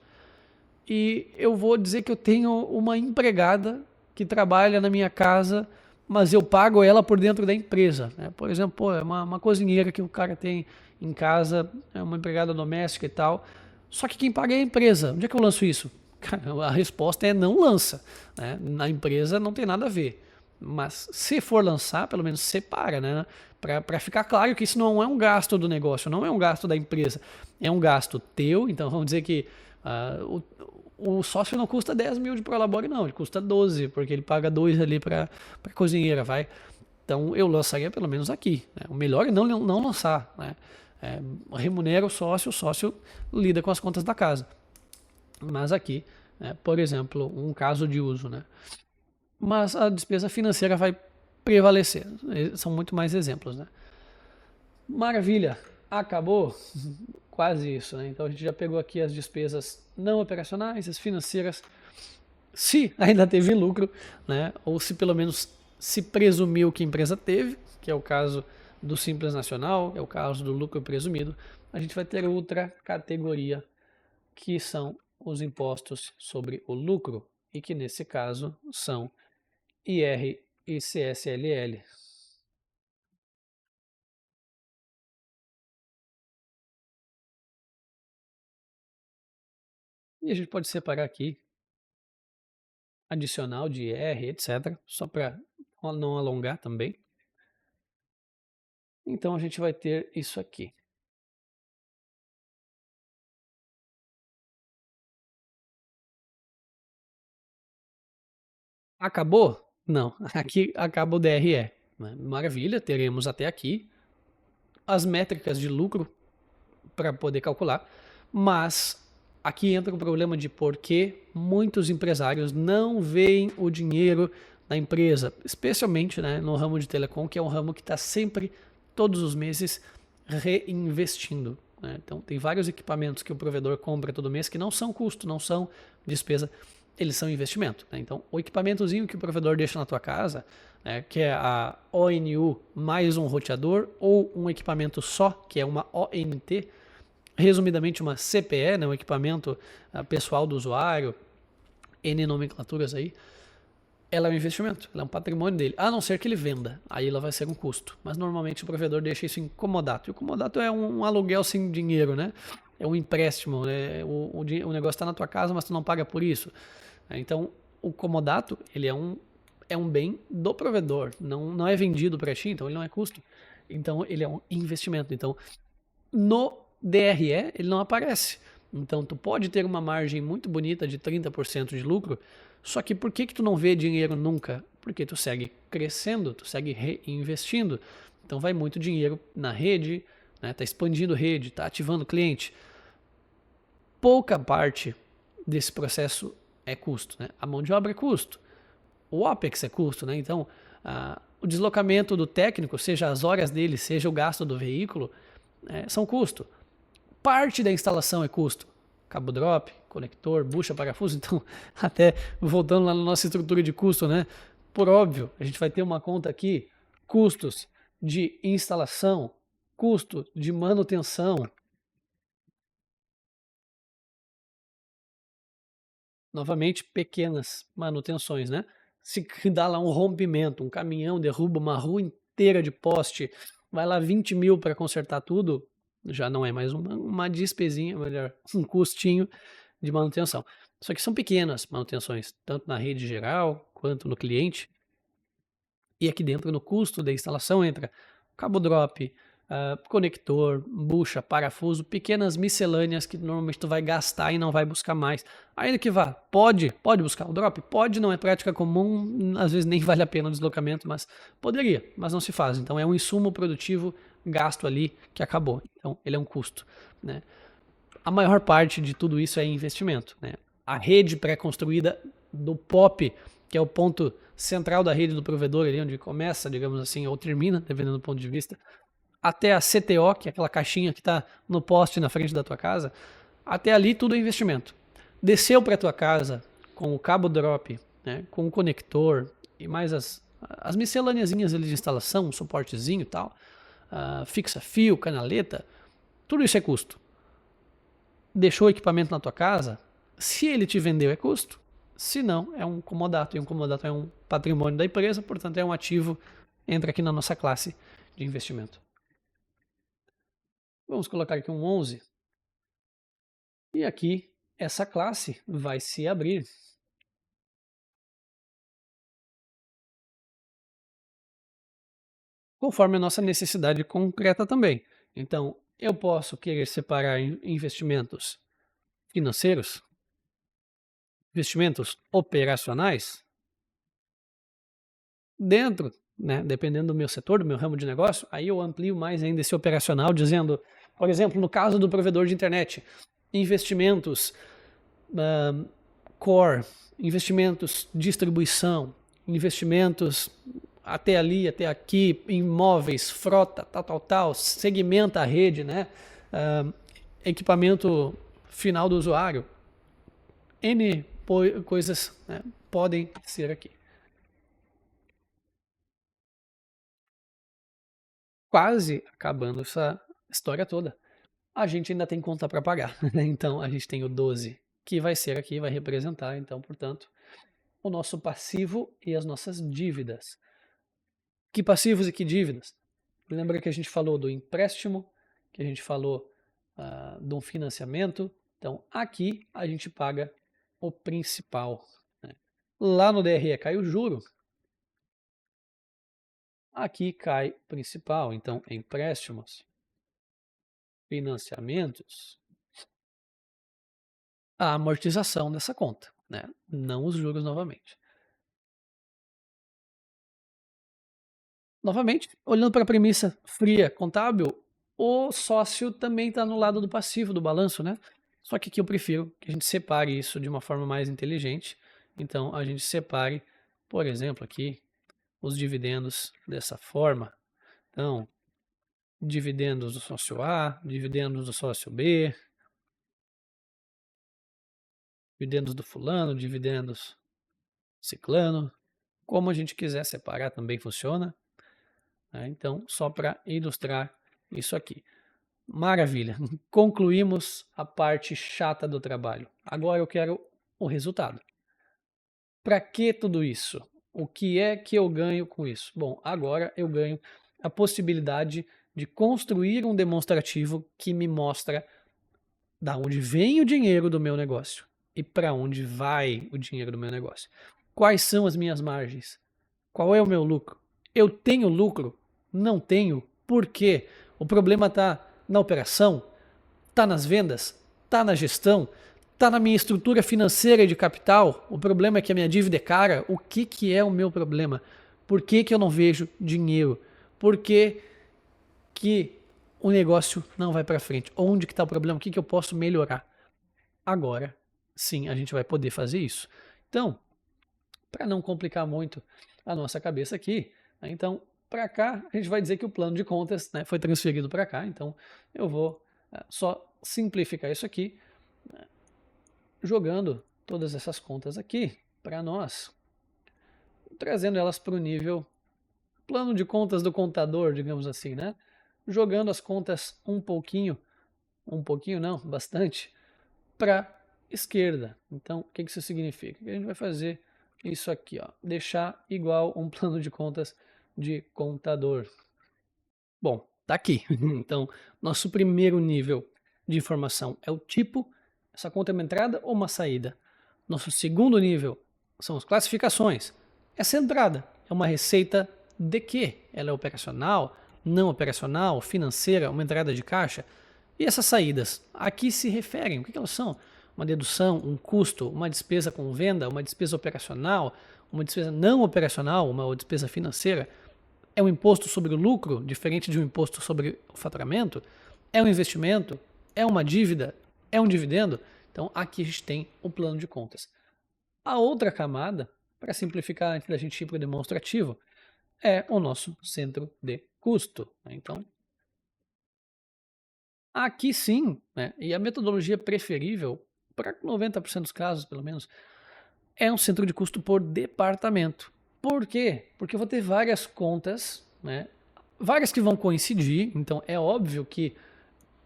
e eu vou dizer que eu tenho uma empregada que trabalha na minha casa, mas eu pago ela por dentro da empresa. Né? Por exemplo, pô, é uma cozinheira que o cara tem em casa, é uma empregada doméstica e tal, só que quem paga é a empresa. Onde é que eu lanço isso? Cara, a resposta é não lança. Né? Na empresa não tem nada a ver. Mas se for lançar, pelo menos separa, né? Para ficar claro que isso não é um gasto do negócio, não é um gasto da empresa, é um gasto teu. Então vamos dizer que o sócio não custa 10 mil de Prolabore, não, ele custa 12, porque ele paga 2 ali para cozinheira, vai. Então eu lançaria pelo menos aqui. Né? O melhor é não lançar. Né? Remunera o sócio lida com as contas da casa. Mas aqui, por exemplo, um caso de uso, né? Mas a despesa financeira vai prevalecer. São muito mais exemplos, né? Maravilha, acabou? Quase isso, né? Então a gente já pegou aqui as despesas não operacionais, as financeiras, se ainda teve lucro, né? Ou se pelo menos se presumiu que a empresa teve, que é o caso do Simples Nacional, é o caso do lucro presumido. A gente vai ter outra categoria, que são os impostos sobre o lucro, e que nesse caso são IR e CSLL. E a gente pode separar aqui adicional de IR, etc., só para não alongar também. Então a gente vai ter isso aqui. Acabou? Não, aqui acaba o DRE. Né? Maravilha, teremos até aqui as métricas de lucro para poder calcular, mas aqui entra o problema de por que muitos empresários não veem o dinheiro na empresa, especialmente, né, no ramo de telecom, que é um ramo que está sempre, todos os meses, reinvestindo. Né? Então, tem vários equipamentos que o provedor compra todo mês que não são custo, não são despesa, eles são investimento. Né? Então, o equipamentozinho que o provedor deixa na tua casa, né, que é a ONU mais um roteador, ou um equipamento só, que é uma ONT, resumidamente uma CPE, né, um equipamento pessoal do usuário, N nomenclaturas aí, ela é um investimento, ela é um patrimônio dele, a não ser que ele venda, aí ela vai ser um custo. Mas normalmente o provedor deixa isso em comodato, e o comodato é um aluguel sem dinheiro, né? É um empréstimo, né? O negócio está na tua casa, mas tu não paga por isso. Então, o comodato, ele é um bem do provedor, não é vendido para ti, então ele não é custo. Então, ele é um investimento. Então, no DRE, ele não aparece. Então, tu pode ter uma margem muito bonita de 30% de lucro, só que por que tu não vê dinheiro nunca? Porque tu segue crescendo, tu segue reinvestindo. Então, vai muito dinheiro na rede, né? Tá expandindo rede, tá ativando cliente. Pouca parte desse processo é custo, né? A mão de obra é custo. O OPEX é custo, né? Então, o deslocamento do técnico, seja as horas dele, seja o gasto do veículo, são custo. Parte da instalação é custo. Cabo drop, conector, bucha, parafuso. Então, até voltando lá na nossa estrutura de custo, né? Por óbvio, a gente vai ter uma conta aqui, custos de instalação, custo de manutenção. Novamente, pequenas manutenções, né? Se dá lá um rompimento, um caminhão derruba uma rua inteira de poste, vai lá 20 mil para consertar tudo, já não é mais uma despesinha, melhor, um custinho de manutenção. Só que são pequenas manutenções, tanto na rede geral quanto no cliente. E aqui dentro, no custo da instalação, entra cabo drop, conector, bucha, parafuso, pequenas miscelâneas que normalmente tu vai gastar e não vai buscar mais. Ainda que vá, pode buscar o drop? Pode, não é prática comum, às vezes nem vale a pena o deslocamento, mas poderia, mas não se faz. Então é um insumo produtivo gasto ali que acabou. Então ele é um custo, né? A maior parte de tudo isso é investimento, né? A rede pré-construída do POP, que é o ponto central da rede do provedor, ali onde começa, digamos assim, ou termina, dependendo do ponto de vista, até a CTO, que é aquela caixinha que está no poste na frente da tua casa, até ali tudo é investimento. Desceu para tua casa com o cabo drop, né, com o conector e mais as miscelâneazinhas ali de instalação, um suportezinho e tal, fixa fio, canaleta, tudo isso é custo. Deixou o equipamento na tua casa, se ele te vendeu é custo, se não, é um comodato, e um comodato é um patrimônio da empresa, portanto é um ativo, entra aqui na nossa classe de investimento. Vamos colocar aqui um 11, e aqui essa classe vai se abrir. Conforme a nossa necessidade concreta também. Então, eu posso querer separar investimentos financeiros, investimentos operacionais, dentro, né, dependendo do meu setor, do meu ramo de negócio, aí eu amplio mais ainda esse operacional, dizendo, por exemplo, no caso do provedor de internet, investimentos core, investimentos distribuição, investimentos até ali, até aqui, imóveis, frota, tal, segmenta a rede, né? Equipamento final do usuário, N coisas, né, podem ser aqui. Quase acabando essa história toda. A gente ainda tem conta para pagar, então a gente tem o 12, que vai ser aqui, vai representar, então, portanto, o nosso passivo e as nossas dívidas. Que passivos e que dívidas? Lembra que a gente falou do empréstimo, que a gente falou de um financiamento? Então, aqui a gente paga o principal, né? Lá no DRE cai o juro, aqui cai o principal. Então, empréstimos, financiamentos, a amortização dessa conta, né? Não os juros novamente. Novamente, olhando para a premissa fria contábil, o sócio também está no lado do passivo do balanço, né? Só que aqui eu prefiro que a gente separe isso de uma forma mais inteligente. Então, a gente separe, por exemplo, aqui os dividendos dessa forma. Então, dividendos do sócio A, dividendos do sócio B, dividendos do fulano, dividendos ciclano. Como a gente quiser separar também funciona, né? Então, só para ilustrar isso aqui. Maravilha, concluímos a parte chata do trabalho. Agora eu quero o resultado. Para que tudo isso? O que é que eu ganho com isso? Bom, agora eu ganho a possibilidade de construir um demonstrativo que me mostra da onde vem o dinheiro do meu negócio e para onde vai o dinheiro do meu negócio. Quais são as minhas margens? Qual é o meu lucro? Eu tenho lucro? Não tenho? Por quê? O problema está na operação? Tá nas vendas? Tá na gestão? Tá na minha estrutura financeira e de capital? O problema é que a minha dívida é cara? O que é o meu problema? Por que eu não vejo dinheiro? Por que o negócio não vai para frente? Onde que está o problema? O que eu posso melhorar? Agora, sim, a gente vai poder fazer isso. Então, para não complicar muito a nossa cabeça aqui, né, então, para cá, a gente vai dizer que o plano de contas, né, foi transferido para cá. Então, eu vou só simplificar isso aqui, né, jogando todas essas contas aqui para nós, trazendo elas para o nível plano de contas do contador, digamos assim, né? Jogando as contas um pouquinho não, bastante, para esquerda. Então, o que isso significa? Que a gente vai fazer isso aqui, ó, deixar igual um plano de contas de contador. Bom, tá aqui. Então, nosso primeiro nível de informação é o tipo, essa conta é uma entrada ou uma saída. Nosso segundo nível são as classificações. Essa entrada é uma receita de quê? Ela é operacional, não operacional, financeira, uma entrada de caixa? E essas saídas, a que se referem? O que elas são? Uma dedução, um custo, uma despesa com venda, uma despesa operacional, uma despesa não operacional, uma despesa financeira? É um imposto sobre o lucro, diferente de um imposto sobre o faturamento? É um investimento? É uma dívida? É um dividendo? Então, aqui a gente tem o plano de contas. A outra camada, para simplificar antes da gente ir para o demonstrativo, é o nosso centro de custo. Então, aqui sim, né, e a metodologia preferível, para 90% dos casos pelo menos, é um centro de custo por departamento. Por quê? Porque eu vou ter várias contas, né, várias que vão coincidir, então é óbvio que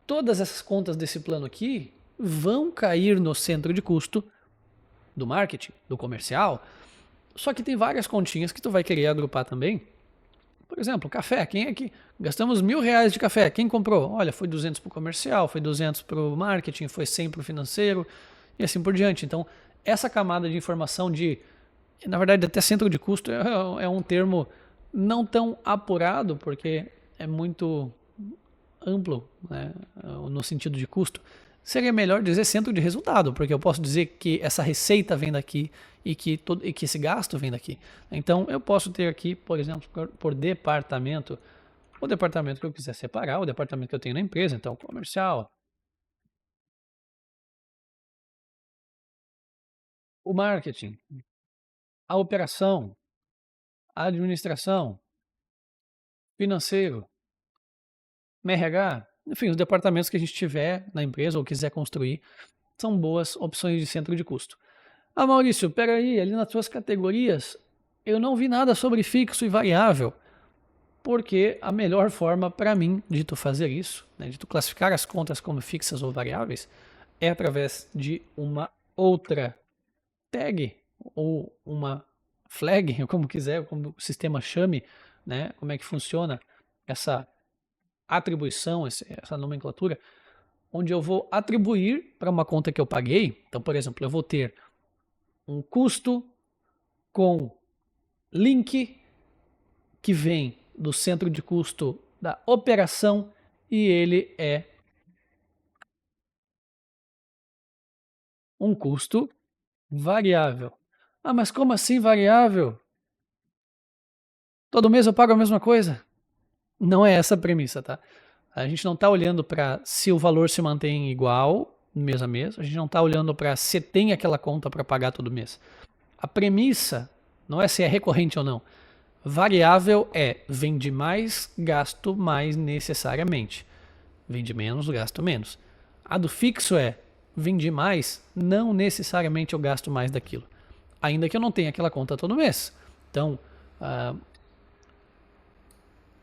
todas essas contas desse plano aqui vão cair no centro de custo do marketing, do comercial, só que tem várias continhas que tu vai querer agrupar também. Por exemplo, café. Quem é que gastamos R$1.000 de café? Quem comprou? Olha, foi 200 para o comercial, foi 200 para o marketing, foi 100 para o financeiro e assim por diante. Então, essa camada de informação na verdade, até centro de custo é um termo não tão apurado, porque é muito amplo, né, no sentido de custo. Seria melhor dizer centro de resultado, porque eu posso dizer que essa receita vem daqui e que esse gasto vem daqui. Então, eu posso ter aqui, por exemplo, por departamento, o departamento que eu quiser separar, o departamento que eu tenho na empresa, então comercial, o marketing, a operação, a administração, financeiro, RH, enfim, os departamentos que a gente tiver na empresa ou quiser construir, são boas opções de centro de custo. Ah, Maurício, peraí, ali nas suas categorias eu não vi nada sobre fixo e variável, porque a melhor forma para mim de tu fazer isso, né, de tu classificar as contas como fixas ou variáveis, é através de uma outra tag ou uma flag, como quiser, como o sistema chame, né, como é que funciona essa atribuição, essa nomenclatura, onde eu vou atribuir para uma conta que eu paguei. Então, por exemplo, eu vou ter um custo com link que vem do centro de custo da operação e ele é um custo variável. Ah, mas como assim variável? Todo mês eu pago a mesma coisa? Não é essa a premissa, tá? A gente não está olhando para se o valor se mantém igual mês a mês, a gente não está olhando para se tem aquela conta para pagar todo mês. A premissa não é se é recorrente ou não. Variável é vende mais, gasto mais necessariamente. Vende menos, gasto menos. A do fixo é vende mais, não necessariamente eu gasto mais daquilo. Ainda que eu não tenha aquela conta todo mês. Então,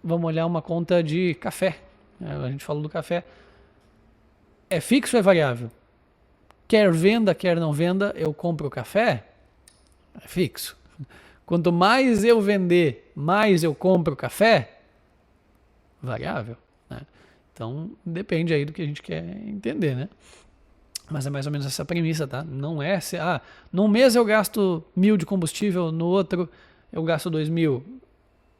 vamos olhar uma conta de café. A gente falou do café. É fixo ou é variável? Quer venda, quer não venda, eu compro o café? É fixo. Quanto mais eu vender, mais eu compro café? Variável, né? Então, depende aí do que a gente quer entender, né? Mas é mais ou menos essa premissa, tá? Não é se, num mês eu gasto 1.000 de combustível, no outro eu gasto 2.000.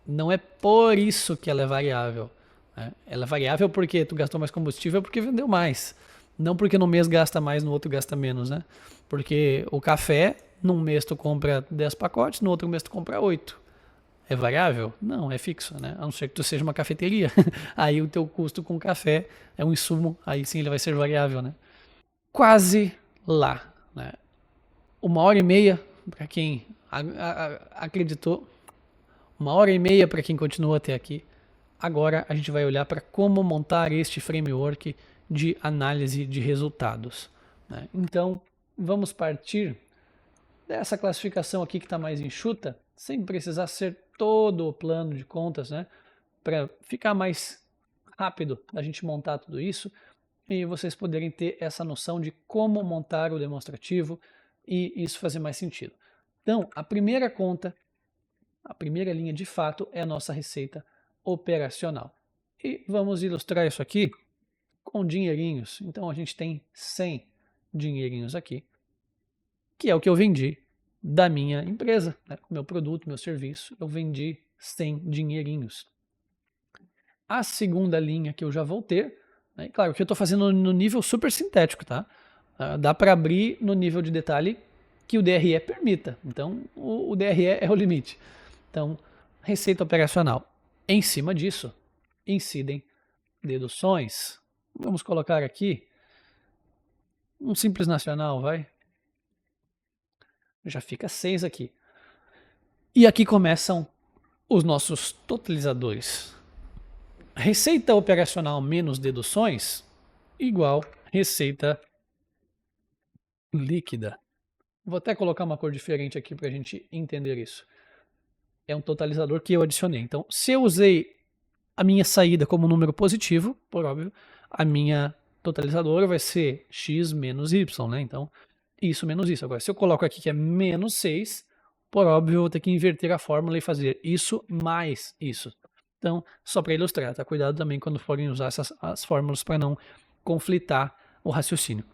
Não é por isso que ela é variável, né? Ela é variável porque tu gastou mais combustível porque vendeu mais. Não porque no mês gasta mais, no outro gasta menos, né? Porque o café, num mês tu compra 10 pacotes, no outro mês tu compra 8. É variável? Não, é fixo, né? A não ser que tu seja uma cafeteria. Aí o teu custo com café é um insumo, aí sim ele vai ser variável, né? Quase lá, né? 1h30 para quem acreditou, 1h30 para quem continuou até aqui. Agora a gente vai olhar para como montar este framework de análise de resultados, né? Então vamos partir dessa classificação aqui que está mais enxuta, sem precisar ser todo o plano de contas, né? Para ficar mais rápido a gente montar tudo isso e vocês poderem ter essa noção de como montar o demonstrativo e isso fazer mais sentido. Então, a primeira conta, a primeira linha de fato é a nossa receita operacional. E vamos ilustrar isso aqui com dinheirinhos. Então, a gente tem 100 dinheirinhos aqui, que é o que eu vendi da minha empresa, né? Meu produto, meu serviço, eu vendi 100 dinheirinhos. A segunda linha que eu já vou ter, né? Claro que eu estou fazendo no nível super sintético, tá? Dá para abrir no nível de detalhe que o DRE permita. Então, o DRE é o limite. Então, receita operacional. Em cima disso, incidem deduções. Vamos colocar aqui um Simples Nacional, vai. Já fica 6 aqui. E aqui começam os nossos totalizadores. Receita operacional menos deduções igual receita líquida. Vou até colocar uma cor diferente aqui para a gente entender isso. É um totalizador que eu adicionei. Então, se eu usei a minha saída como número positivo, por óbvio, a minha totalizadora vai ser x menos y, né? Então, isso menos isso. Agora, se eu coloco aqui que é menos 6, por óbvio, eu vou ter que inverter a fórmula e fazer isso mais isso. Então, só para ilustrar, tá? Cuidado também quando forem usar as fórmulas para não conflitar o raciocínio.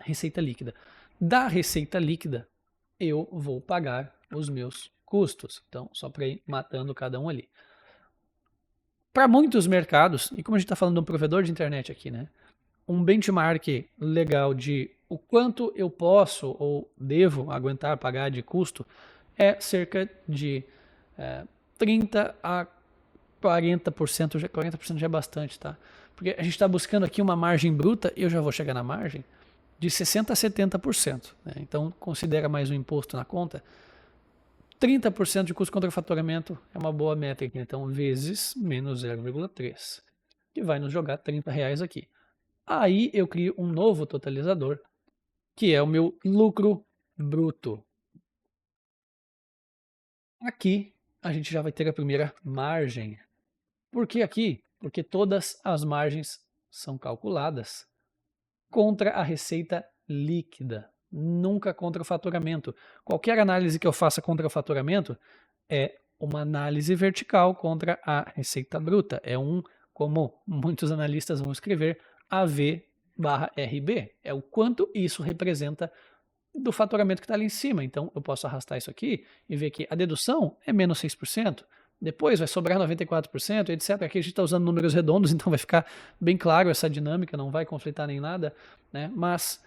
Receita líquida. Da receita líquida, eu vou pagar os meus custos. Então, só para ir matando cada um ali. Para muitos mercados, e como a gente está falando de um provedor de internet aqui, né? Um benchmark legal de o quanto eu posso ou devo aguentar pagar de custo é cerca de 30 a 40%, 40% já é bastante, tá? Porque a gente está buscando aqui uma margem bruta, e eu já vou chegar na margem, de 60% a 70%. Né? Então, considera mais um imposto na conta. 30% de custo contra faturamento é uma boa métrica, então, vezes menos 0,3, que vai nos jogar R$30 aqui. Aí eu crio um novo totalizador, que é o meu lucro bruto. Aqui a gente já vai ter a primeira margem. Por que aqui? Porque todas as margens são calculadas contra a receita líquida, nunca contra o faturamento. Qualquer análise que eu faça contra o faturamento é uma análise vertical contra a receita bruta. É como muitos analistas vão escrever, AV/RB. É o quanto isso representa do faturamento que está ali em cima. Então, eu posso arrastar isso aqui e ver que a dedução é menos 6%, depois vai sobrar 94%, etc. Aqui a gente está usando números redondos, então vai ficar bem claro essa dinâmica, não vai conflitar nem nada, né? Mas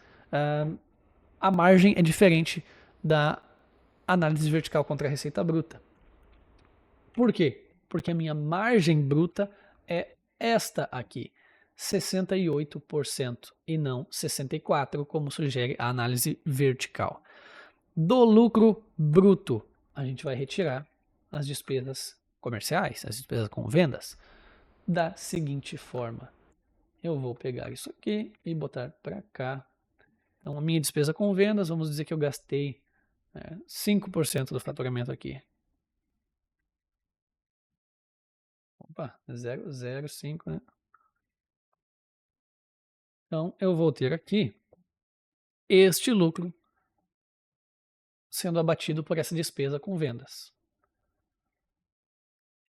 a margem é diferente da análise vertical contra a receita bruta. Por quê? Porque a minha margem bruta é esta aqui, 68% e não 64%, como sugere a análise vertical. Do lucro bruto, a gente vai retirar as despesas comerciais, as despesas com vendas, da seguinte forma. Eu vou pegar isso aqui e botar para cá. Então, a minha despesa com vendas, vamos dizer que eu gastei 5% do faturamento aqui. Opa, 0,05, né? Então, eu vou ter aqui este lucro sendo abatido por essa despesa com vendas.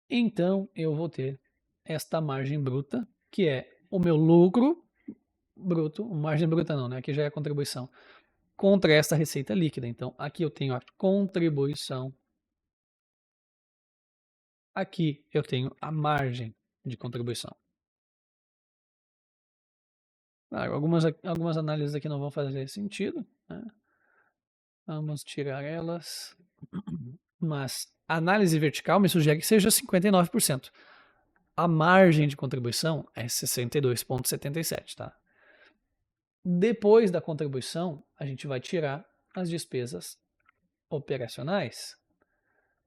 Então, eu vou ter esta margem bruta, que é o meu lucro bruto, margem bruta não, né? Aqui já é a contribuição, contra esta receita líquida. Então, aqui eu tenho a contribuição, aqui eu tenho a margem de contribuição. Claro, algumas análises aqui não vão fazer sentido, né? Vamos tirar elas. Mas a análise vertical me sugere que seja 59%. A margem de contribuição é 62,77, tá? Depois da contribuição, a gente vai tirar as despesas operacionais,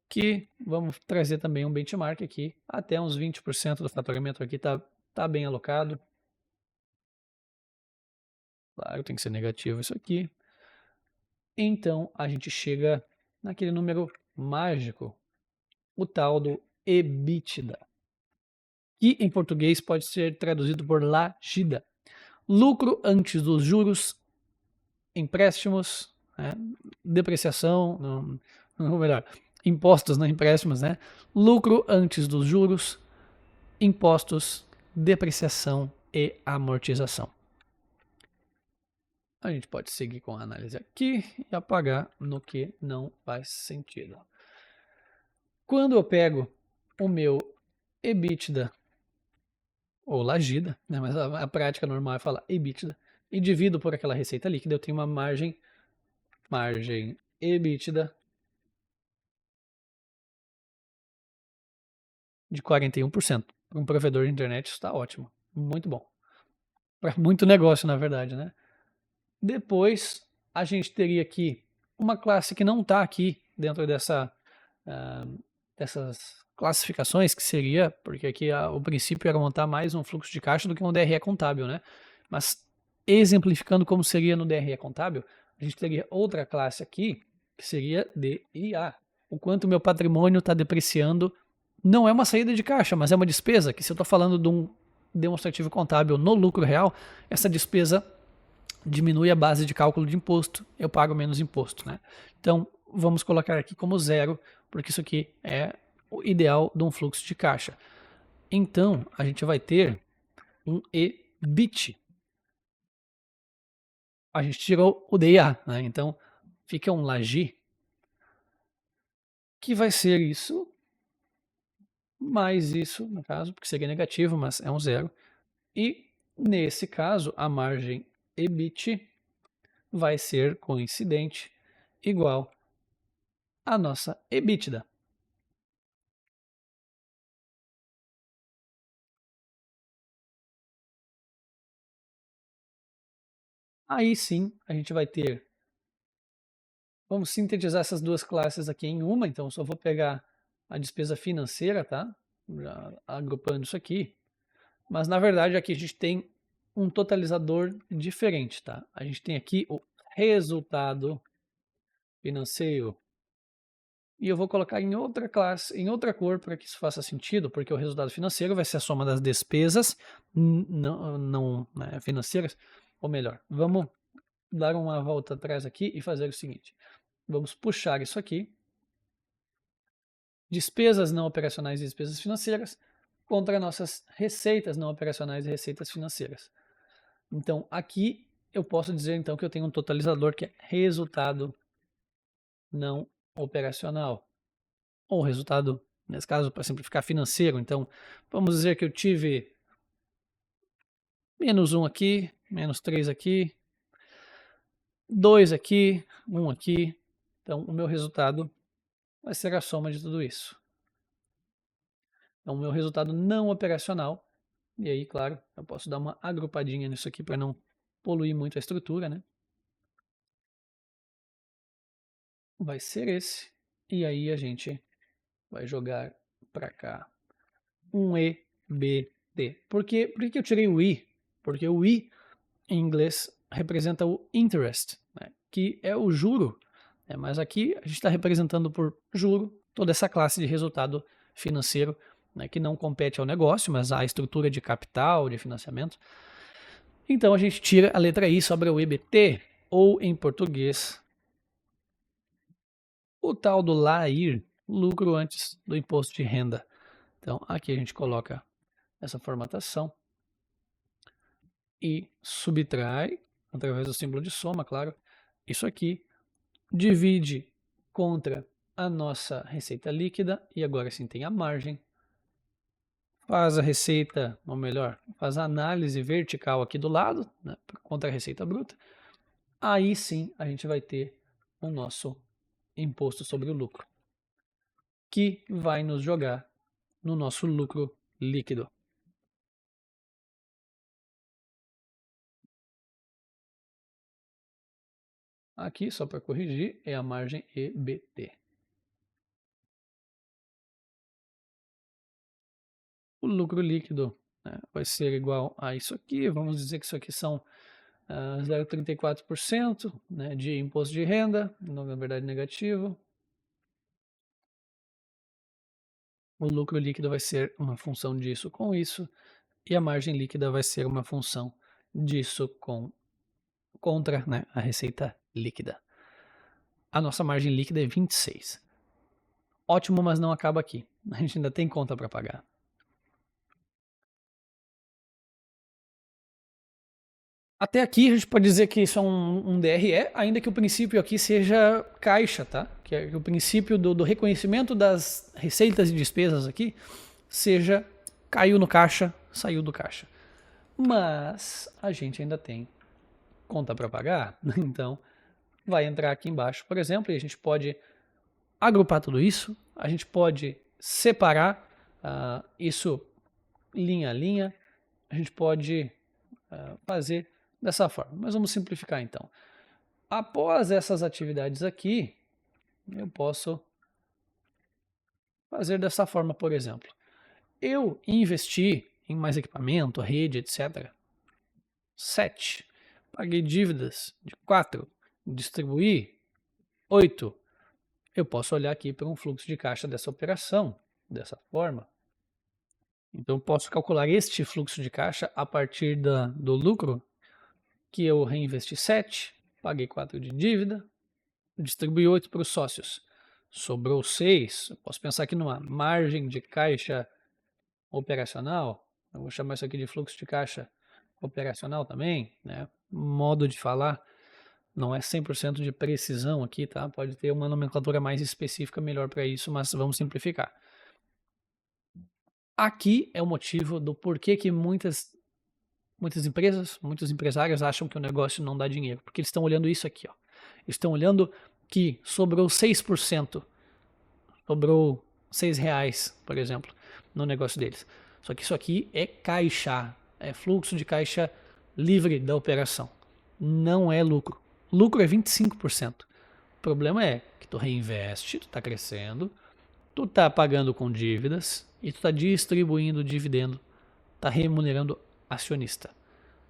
que vamos trazer também um benchmark aqui, até uns 20% do faturamento aqui tá bem alocado. Claro, tem que ser negativo isso aqui. Então, a gente chega naquele número mágico, o tal do EBITDA, que em português pode ser traduzido por LAGIDA. Lucro antes dos juros, empréstimos, né, depreciação, não, melhor, impostos, não empréstimos, né? Lucro antes dos juros, impostos, depreciação e amortização. A gente pode seguir com a análise aqui e apagar no que não faz sentido. Quando eu pego o meu EBITDA, ou LAGIDA, né, mas a prática normal é falar EBITDA, e divido por aquela receita líquida, eu tenho uma margem EBITDA de 41%. Para um provedor de internet isso está ótimo, muito bom. Para muito negócio, na verdade, né? Depois, a gente teria aqui uma classe que não está aqui dentro dessas classificações, que seria, porque aqui o princípio era montar mais um fluxo de caixa do que um DRE contábil, né? Mas exemplificando como seria no DRE contábil, a gente teria outra classe aqui, que seria DIA. O quanto meu patrimônio está depreciando não é uma saída de caixa, mas é uma despesa, que se eu estou falando de um demonstrativo contábil no lucro real, essa despesa diminui a base de cálculo de imposto, eu pago menos imposto, né? Então, vamos colocar aqui como zero, porque isso aqui é o ideal de um fluxo de caixa. Então, a gente vai ter um EBIT. A gente tirou o DIA, né? Então, fica um LAGI, que vai ser isso, mais isso, no caso, porque seria negativo, mas é um zero. E, nesse caso, a margem EBIT vai ser coincidente igual a nossa EBITDA. Aí sim, a gente vai ter. Vamos sintetizar essas duas classes aqui em uma, então só vou pegar a despesa financeira, tá? Já agrupando isso aqui. Mas na verdade aqui a gente tem um totalizador diferente, tá? A gente tem aqui o resultado financeiro. E eu vou colocar em outra classe, em outra cor, para que isso faça sentido, porque o resultado financeiro vai ser a soma das despesas não né, financeiras. Ou melhor, vamos dar uma volta atrás aqui e fazer o seguinte. Vamos puxar isso aqui. Despesas não operacionais e despesas financeiras contra nossas receitas não operacionais e receitas financeiras. Então, aqui eu posso dizer então que eu tenho um totalizador que é resultado não operacional. Ou resultado, nesse caso, para simplificar, financeiro. Então, vamos dizer que eu tive menos 1 aqui, menos 3 aqui, 2 aqui, 1 aqui. Então, o meu resultado vai ser a soma de tudo isso. Então, o meu resultado não operacional, e aí, claro, eu posso dar uma agrupadinha nisso aqui para não poluir muito a estrutura, né? Vai ser esse, e aí a gente vai jogar para cá um EBT. Por que eu tirei o I? Porque o I, em inglês, representa o interest, né? Que é o juro, né? Mas aqui a gente está representando por juro toda essa classe de resultado financeiro, né, que não compete ao negócio, mas à estrutura de capital, de financiamento. Então a gente tira a letra I, sobra o EBT, ou em português, o tal do LAIR, lucro antes do imposto de renda. Então aqui a gente coloca essa formatação e subtrai, através do símbolo de soma, claro, isso aqui, divide contra a nossa receita líquida, e agora sim tem a margem, faz a receita, ou melhor, faz a análise vertical aqui do lado, né, contra a receita bruta, aí sim a gente vai ter o nosso imposto sobre o lucro, que vai nos jogar no nosso lucro líquido. Aqui, só para corrigir, é a margem EBT. O lucro líquido, né, vai ser igual a isso aqui. Vamos dizer que isso aqui são 0,34%, né, de imposto de renda, na verdade negativo. O lucro líquido vai ser uma função disso com isso, e a margem líquida vai ser uma função disso contra, né, a receita líquida. A nossa margem líquida é 26. Ótimo, mas não acaba aqui. A gente ainda tem conta para pagar. Até aqui a gente pode dizer que isso é um DRE, ainda que o princípio aqui seja caixa, tá? Que é o princípio do reconhecimento das receitas e despesas aqui seja caiu no caixa, saiu do caixa. Mas a gente ainda tem conta para pagar, então vai entrar aqui embaixo, por exemplo, e a gente pode agrupar tudo isso, a gente pode separar isso linha a linha, a gente pode fazer dessa forma. Mas vamos simplificar então. Após essas atividades aqui, eu posso fazer dessa forma, por exemplo. Eu investi em mais equipamento, rede, etc. 7. Paguei dívidas de 4. Distribuí 8. Eu posso olhar aqui para um fluxo de caixa dessa operação, dessa forma. Então, eu posso calcular este fluxo de caixa a partir do lucro que eu reinvesti 7, paguei 4 de dívida, distribuí 8 para os sócios. Sobrou 6. Eu posso pensar aqui numa margem de caixa operacional. Eu vou chamar isso aqui de fluxo de caixa operacional também, né? Modo de falar, não é 100% de precisão aqui, tá? Pode ter uma nomenclatura mais específica melhor para isso, mas vamos simplificar. Aqui é o motivo do porquê que muitas empresas, muitos empresários acham que o negócio não dá dinheiro, porque eles estão olhando isso aqui, ó. Eles estão olhando que sobrou 6%, sobrou R$6, por exemplo, no negócio deles. Só que isso aqui é caixa, é fluxo de caixa livre da operação, não é lucro. Lucro é 25%. O problema é que tu reinveste, tu tá crescendo, tu tá pagando com dívidas e tu tá distribuindo dividendo, tá remunerando acionista.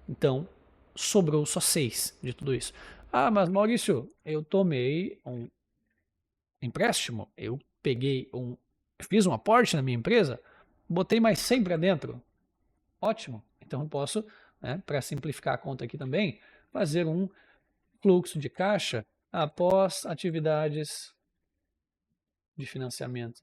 Então, sobrou só 6 de tudo isso. Ah, mas Maurício, eu tomei um empréstimo, eu fiz um aporte na minha empresa, botei mais 100 para dentro. Ótimo. Então eu posso, né, para simplificar a conta aqui também, fazer um fluxo de caixa após atividades de financiamento.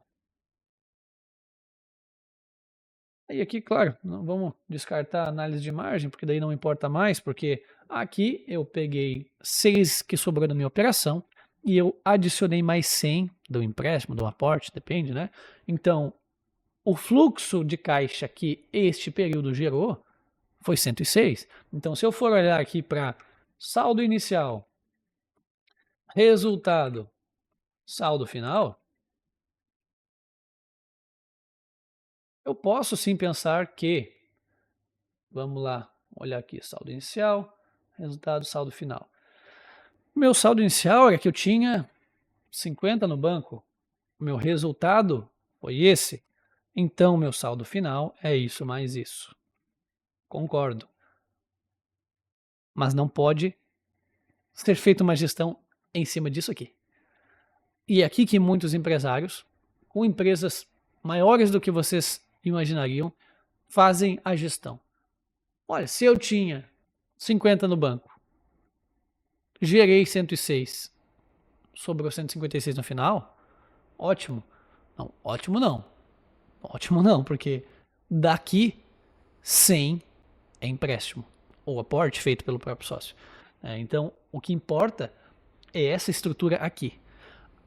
E aqui, claro, não vamos descartar a análise de margem, porque daí não importa mais, porque aqui eu peguei 6 que sobrou da minha operação e eu adicionei mais 100 do empréstimo, do aporte, depende, né? Então, o fluxo de caixa que este período gerou foi 106. Então, se eu for olhar aqui para saldo inicial, resultado, saldo final, eu posso sim pensar que, vamos lá, olhar aqui, saldo inicial, resultado, saldo final. Meu saldo inicial era que eu tinha 50 no banco, o meu resultado foi esse, então meu saldo final é isso mais isso. Concordo. Mas não pode ser feita uma gestão em cima disso aqui. E é aqui que muitos empresários, com empresas maiores do que vocês imaginariam, fazem a gestão. Olha, se eu tinha 50 no banco, gerei 106, sobrou 156 no final, ótimo. Não, ótimo não. Ótimo não, porque daqui 100 é empréstimo ou aporte feito pelo próprio sócio. Então, o que importa é essa estrutura aqui.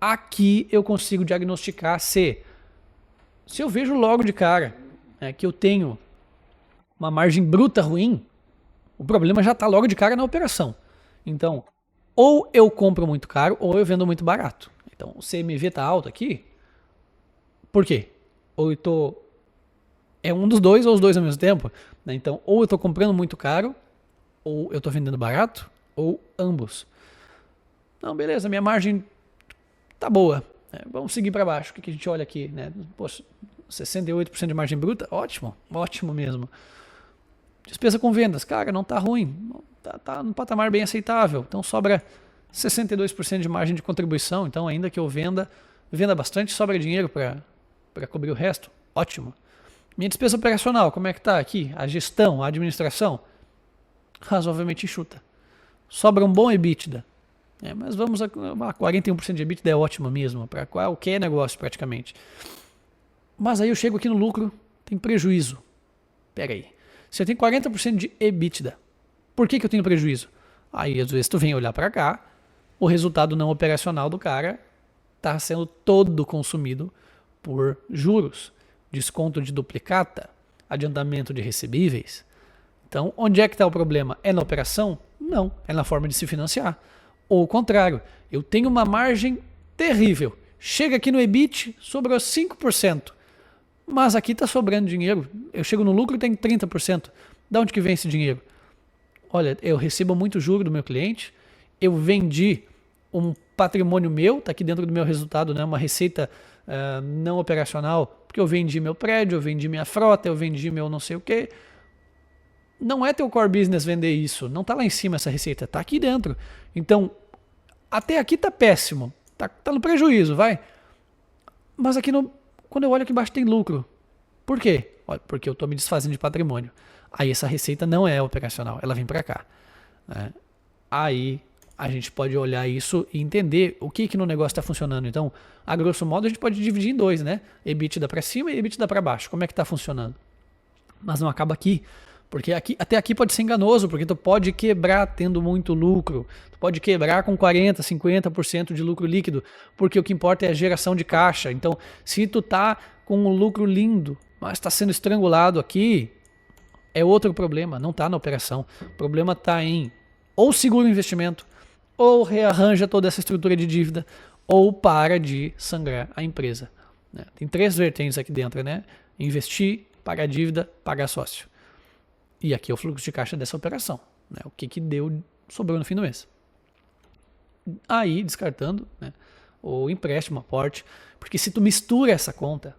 Aqui eu consigo diagnosticar se eu vejo logo de cara que eu tenho uma margem bruta ruim, o problema já está logo de cara na operação. Então, ou eu compro muito caro ou eu vendo muito barato. Então, o CMV está alto aqui. Por quê? Ou eu tô... É um dos dois ou os dois ao mesmo tempo. Né? Então, ou eu estou comprando muito caro, ou eu estou vendendo barato, ou ambos. Não, beleza, minha margem tá boa. Vamos seguir para baixo. O que a gente olha aqui? Né? Poxa, 68% de margem bruta, ótimo, ótimo mesmo. Despesa com vendas, cara, não tá ruim, tá num patamar bem aceitável. Então sobra 62% de margem de contribuição. Então, ainda que eu venda bastante, sobra dinheiro para cobrir o resto. Ótimo. Minha despesa operacional, como é que tá aqui? A gestão, a administração, razoavelmente enxuta. Sobra um bom EBITDA. Mas vamos a 41% de EBITDA é ótimo mesmo, para qualquer negócio praticamente. Mas aí eu chego aqui no lucro, tem prejuízo. Pera aí. Se eu tenho 40% de EBITDA, por que eu tenho prejuízo? Aí às vezes tu vem olhar para cá, o resultado não operacional do cara está sendo todo consumido por juros, desconto de duplicata, adiantamento de recebíveis. Então, onde é que está o problema? É na operação? Não, é na forma de se financiar. Ou o contrário, eu tenho uma margem terrível. Chega aqui no EBIT, sobrou 5%. Mas aqui está sobrando dinheiro. Eu chego no lucro e tenho 30%. Da onde que vem esse dinheiro? Olha, eu recebo muito juro do meu cliente. Eu vendi um patrimônio meu, está aqui dentro do meu resultado, né? Uma receita não operacional, porque eu vendi meu prédio, eu vendi minha frota, eu vendi meu não sei o quê. Não é teu core business vender isso. Não está lá em cima essa receita, está aqui dentro. Então, até aqui está péssimo. Tá no prejuízo, vai. Mas aqui quando eu olho aqui embaixo tem lucro. Por quê? Olha, porque eu estou me desfazendo de patrimônio. Aí essa receita não é operacional, ela vem para cá. Né? Aí a gente pode olhar isso e entender o que no negócio está funcionando. Então, a grosso modo, a gente pode dividir em dois, né? EBITDA para cima e EBITDA para baixo. Como é que está funcionando? Mas não acaba aqui. Porque até aqui pode ser enganoso, porque tu pode quebrar tendo muito lucro. Tu pode quebrar com 40%, 50% de lucro líquido, porque o que importa é a geração de caixa. Então, se tu tá com um lucro lindo, mas está sendo estrangulado aqui, é outro problema, não está na operação. O problema está em ou segura o investimento, ou rearranja toda essa estrutura de dívida, ou para de sangrar a empresa. Né? Tem 3 vertentes aqui dentro, né? Investir, pagar dívida, pagar sócio. E aqui é o fluxo de caixa dessa operação. Né? O que sobrou no fim do mês. Aí, descartando, né, o empréstimo, aporte, porque se tu mistura essa conta,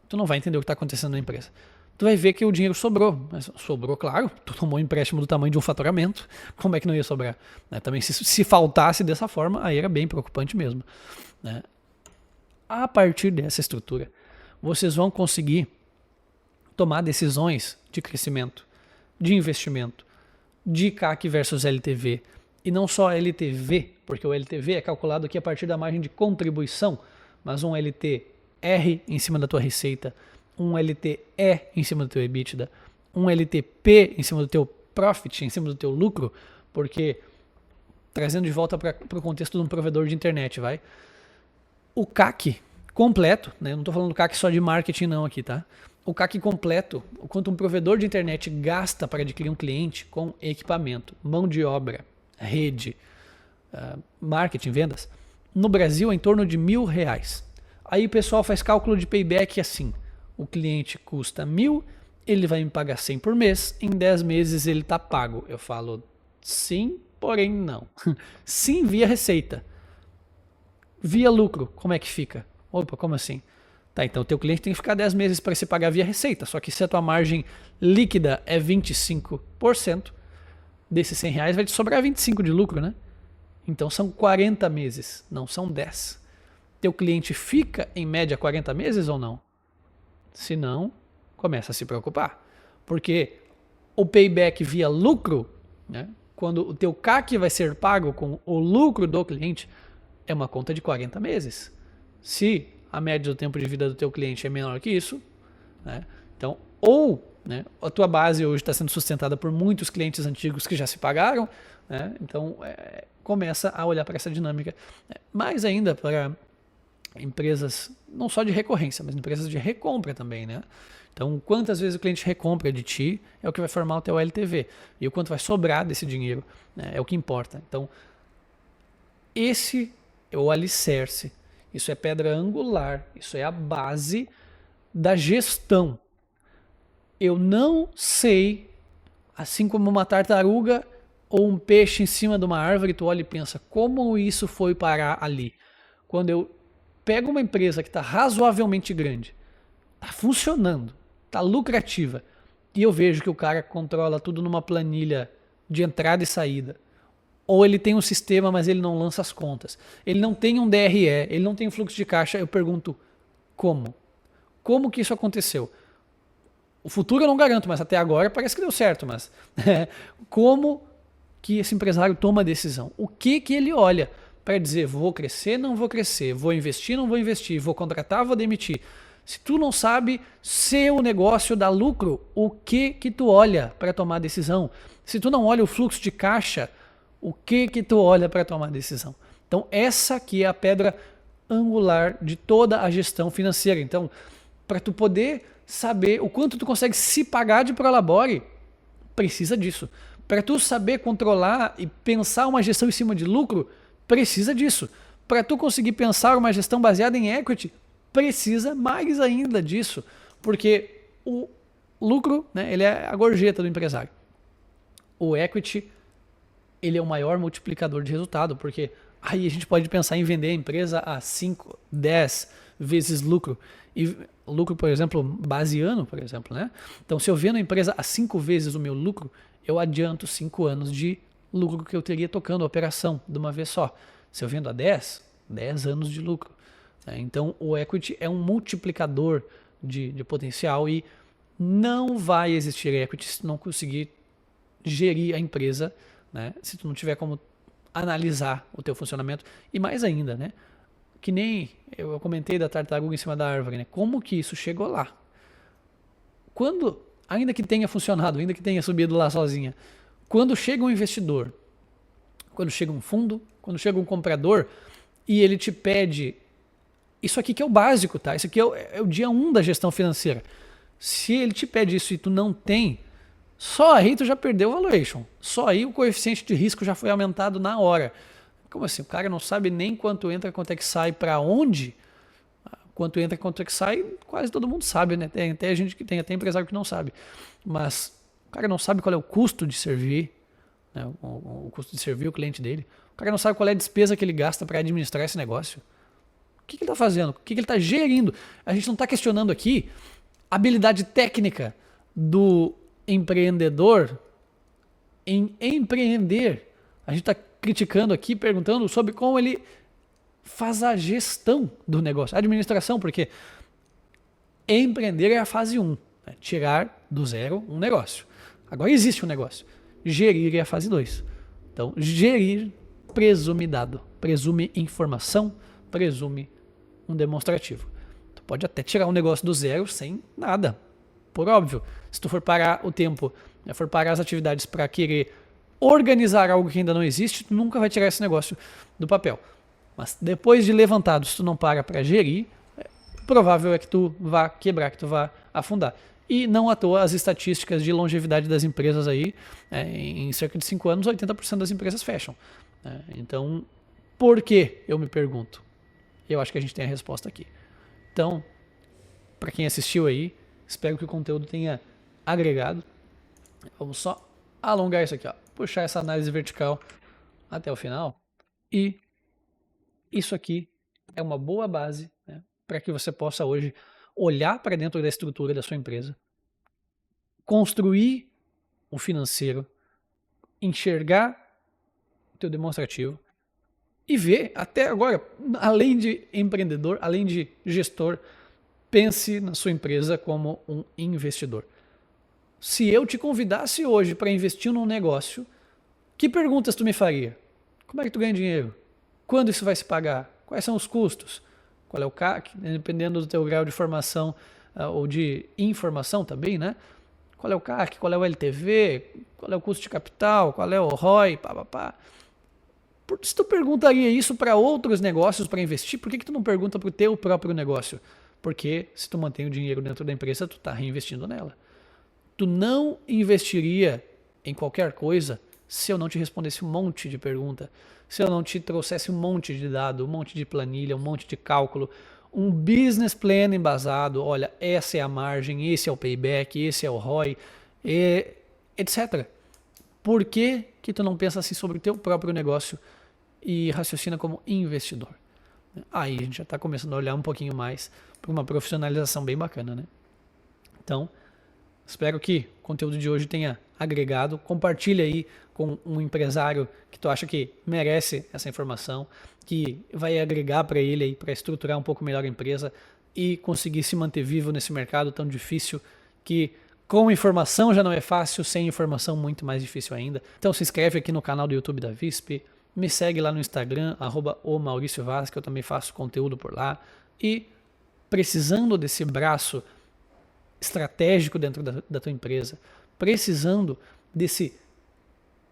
tu não vai entender o que está acontecendo na empresa. Tu vai ver que o dinheiro sobrou. Mas sobrou, claro, tu tomou um empréstimo do tamanho de um faturamento, como é que não ia sobrar? Né? Também se faltasse dessa forma, aí era bem preocupante mesmo. Né? A partir dessa estrutura, vocês vão conseguir tomar decisões de crescimento, de investimento, de CAC versus LTV, e não só LTV, porque o LTV é calculado aqui a partir da margem de contribuição, mas um LTR em cima da tua receita, um LTE em cima do teu EBITDA, um LTP em cima do teu profit, em cima do teu lucro, porque, trazendo de volta para o contexto de um provedor de internet, o CAC completo, né? Eu não estou falando do CAC só de marketing não aqui, tá? O CAC completo, o quanto um provedor de internet gasta para adquirir um cliente com equipamento, mão de obra, rede, marketing, vendas, no Brasil é em torno de R$1.000. Aí o pessoal faz cálculo de payback assim, o cliente custa 1.000, ele vai me pagar 100 por mês, em 10 meses ele está pago. Eu falo sim, porém não. Sim via receita. Via lucro, como é que fica? Opa, como assim? Tá, então o teu cliente tem que ficar 10 meses para se pagar via receita, só que se a tua margem líquida é 25%, desses R$100 vai te sobrar 25 de lucro, né? Então são 40 meses, não são 10. Teu cliente fica em média 40 meses ou não? Se não, começa a se preocupar. Porque o payback via lucro, né? Quando o teu CAC vai ser pago com o lucro do cliente, é uma conta de 40 meses. Se a média do tempo de vida do teu cliente é menor que isso, né? Então, né, a tua base hoje está sendo sustentada por muitos clientes antigos que já se pagaram, né? Então começa a olhar para essa dinâmica, mais ainda para empresas não só de recorrência, mas empresas de recompra também, né? Então, quantas vezes o cliente recompra de ti é o que vai formar o teu LTV. E o quanto vai sobrar desse dinheiro, né, é o que importa. Então, esse é o alicerce. Isso é pedra angular. Isso é a base da gestão. Eu não sei, assim como uma tartaruga ou um peixe em cima de uma árvore, tu olha e pensa, como isso foi parar ali? Quando eu pego uma empresa que está razoavelmente grande, está funcionando, está lucrativa, e eu vejo que o cara controla tudo numa planilha de entrada e saída, ou ele tem um sistema, mas ele não lança as contas, ele não tem um DRE, ele não tem um fluxo de caixa, eu pergunto, como? Como que isso aconteceu? O futuro eu não garanto, mas até agora parece que deu certo, mas como que esse empresário toma a decisão? O que ele olha para dizer, vou crescer, não vou crescer, vou investir, não vou investir, vou contratar, vou demitir? Se tu não sabe se o negócio dá lucro, o que tu olha para tomar a decisão? Se tu não olha o fluxo de caixa, o que tu olha para tomar a decisão? Então essa aqui é a pedra angular de toda a gestão financeira. Então, para tu poder saber o quanto tu consegue se pagar de Prolabore, precisa disso. Para tu saber controlar e pensar uma gestão em cima de lucro, precisa disso. Para tu conseguir pensar uma gestão baseada em equity, precisa mais ainda disso. Porque o lucro, né, ele é a gorjeta do empresário. O equity, ele é o maior multiplicador de resultado, porque aí a gente pode pensar em vender a empresa a 5, 10 vezes lucro. E lucro, por exemplo, base ano, por exemplo, né? Então, se eu vendo a empresa a 5 vezes o meu lucro, eu adianto 5 anos de lucro que eu teria tocando a operação de uma vez só. Se eu vendo a 10, 10 anos de lucro. Né? Então, o equity é um multiplicador de potencial e não vai existir equity se tu não conseguir gerir a empresa, né? Se tu não tiver como analisar o teu funcionamento. E mais ainda, né? Que nem eu comentei da tartaruga em cima da árvore, né? Como que isso chegou lá? Quando, ainda que tenha funcionado, ainda que tenha subido lá sozinha, quando chega um investidor, quando chega um fundo, quando chega um comprador e ele te pede, isso aqui que é o básico, tá? Isso aqui é o dia 1 da gestão financeira. Se ele te pede isso e tu não tem, só aí tu já perdeu o valuation. Só aí o coeficiente de risco já foi aumentado na hora. Como assim? O cara não sabe nem quanto entra, quanto é que sai, para onde? Quanto entra, quanto é que sai, quase todo mundo sabe, né? Tem até gente que tem até empresário que não sabe. Mas o cara não sabe qual é o custo de servir, né? O custo de servir o cliente dele. O cara não sabe qual é a despesa que ele gasta para administrar esse negócio. O que ele está fazendo? O que ele está gerindo? A gente não está questionando aqui a habilidade técnica do empreendedor em empreender. A gente está criticando aqui, perguntando sobre como ele faz a gestão do negócio, a administração, porque empreender é a fase 1, né? Tirar do zero um negócio. Agora existe um negócio. Gerir é a fase 2. Então, gerir presume dado, presume informação, presume um demonstrativo. Tu pode até tirar um negócio do zero sem nada, por óbvio. Se tu for parar o tempo, for parar as atividades para querer organizar algo que ainda não existe, tu nunca vai tirar esse negócio do papel. Mas depois de levantado, se tu não para gerir, provável é que tu vá quebrar, que tu vá afundar. E não à toa as estatísticas de longevidade das empresas aí, em cerca de 5 anos, 80% das empresas fecham. Então, por que? Eu me pergunto. Eu acho que a gente tem a resposta aqui. Então, para quem assistiu aí, espero que o conteúdo tenha agregado. Vamos só alongar isso aqui, ó. Puxar essa análise vertical até o final. E isso aqui é uma boa base, né, para que você possa hoje olhar para dentro da estrutura da sua empresa, construir o financeiro, enxergar o teu demonstrativo e ver, até agora, além de empreendedor, além de gestor, pense na sua empresa como um investidor. Se eu te convidasse hoje para investir num negócio, que perguntas tu me faria? Como é que tu ganha dinheiro? Quando isso vai se pagar? Quais são os custos? Qual é o CAC? Dependendo do teu grau de formação ou de informação também, né? Qual é o CAC? Qual é o LTV? Qual é o custo de capital? Qual é o ROI? Se tu perguntaria isso para outros negócios para investir, por que tu não pergunta para o teu próprio negócio? Porque se tu mantém o dinheiro dentro da empresa, tu tá reinvestindo nela. Tu não investiria em qualquer coisa se eu não te respondesse um monte de pergunta, se eu não te trouxesse um monte de dado, um monte de planilha, um monte de cálculo, um business plan embasado, olha, essa é a margem, esse é o payback, esse é o ROI, etc. Por que que tu não pensa assim sobre o teu próprio negócio e raciocina como investidor? Aí a gente já está começando a olhar um pouquinho mais para uma profissionalização bem bacana, né? Então, espero que o conteúdo de hoje tenha agregado. Compartilha aí com um empresário que tu acha que merece essa informação, que vai agregar para ele aí para estruturar um pouco melhor a empresa e conseguir se manter vivo nesse mercado tão difícil que com informação já não é fácil, sem informação muito mais difícil ainda. Então se inscreve aqui no canal do YouTube da Visp, me segue lá no Instagram, @o_Mauricio_Vaz, que eu também faço conteúdo por lá. E precisando desse braço estratégico dentro da tua empresa, precisando desse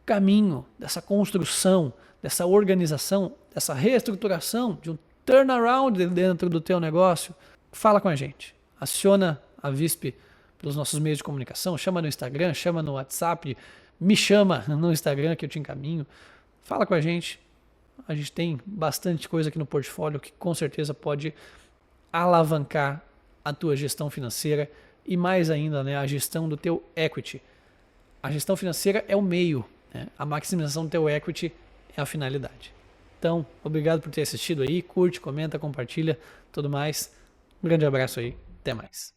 caminho, dessa construção, dessa organização, dessa reestruturação, de um turnaround dentro do teu negócio, fala com a gente. Aciona a Visp pelos nossos meios de comunicação, chama no Instagram, chama no WhatsApp, me chama no Instagram que eu te encaminho. Fala com a gente tem bastante coisa aqui no portfólio que com certeza pode alavancar a tua gestão financeira e mais ainda, né, a gestão do teu equity. A gestão financeira é o meio, né? A maximização do teu equity é a finalidade. Então, obrigado por ter assistido aí, curte, comenta, compartilha, tudo mais. Um grande abraço aí, até mais.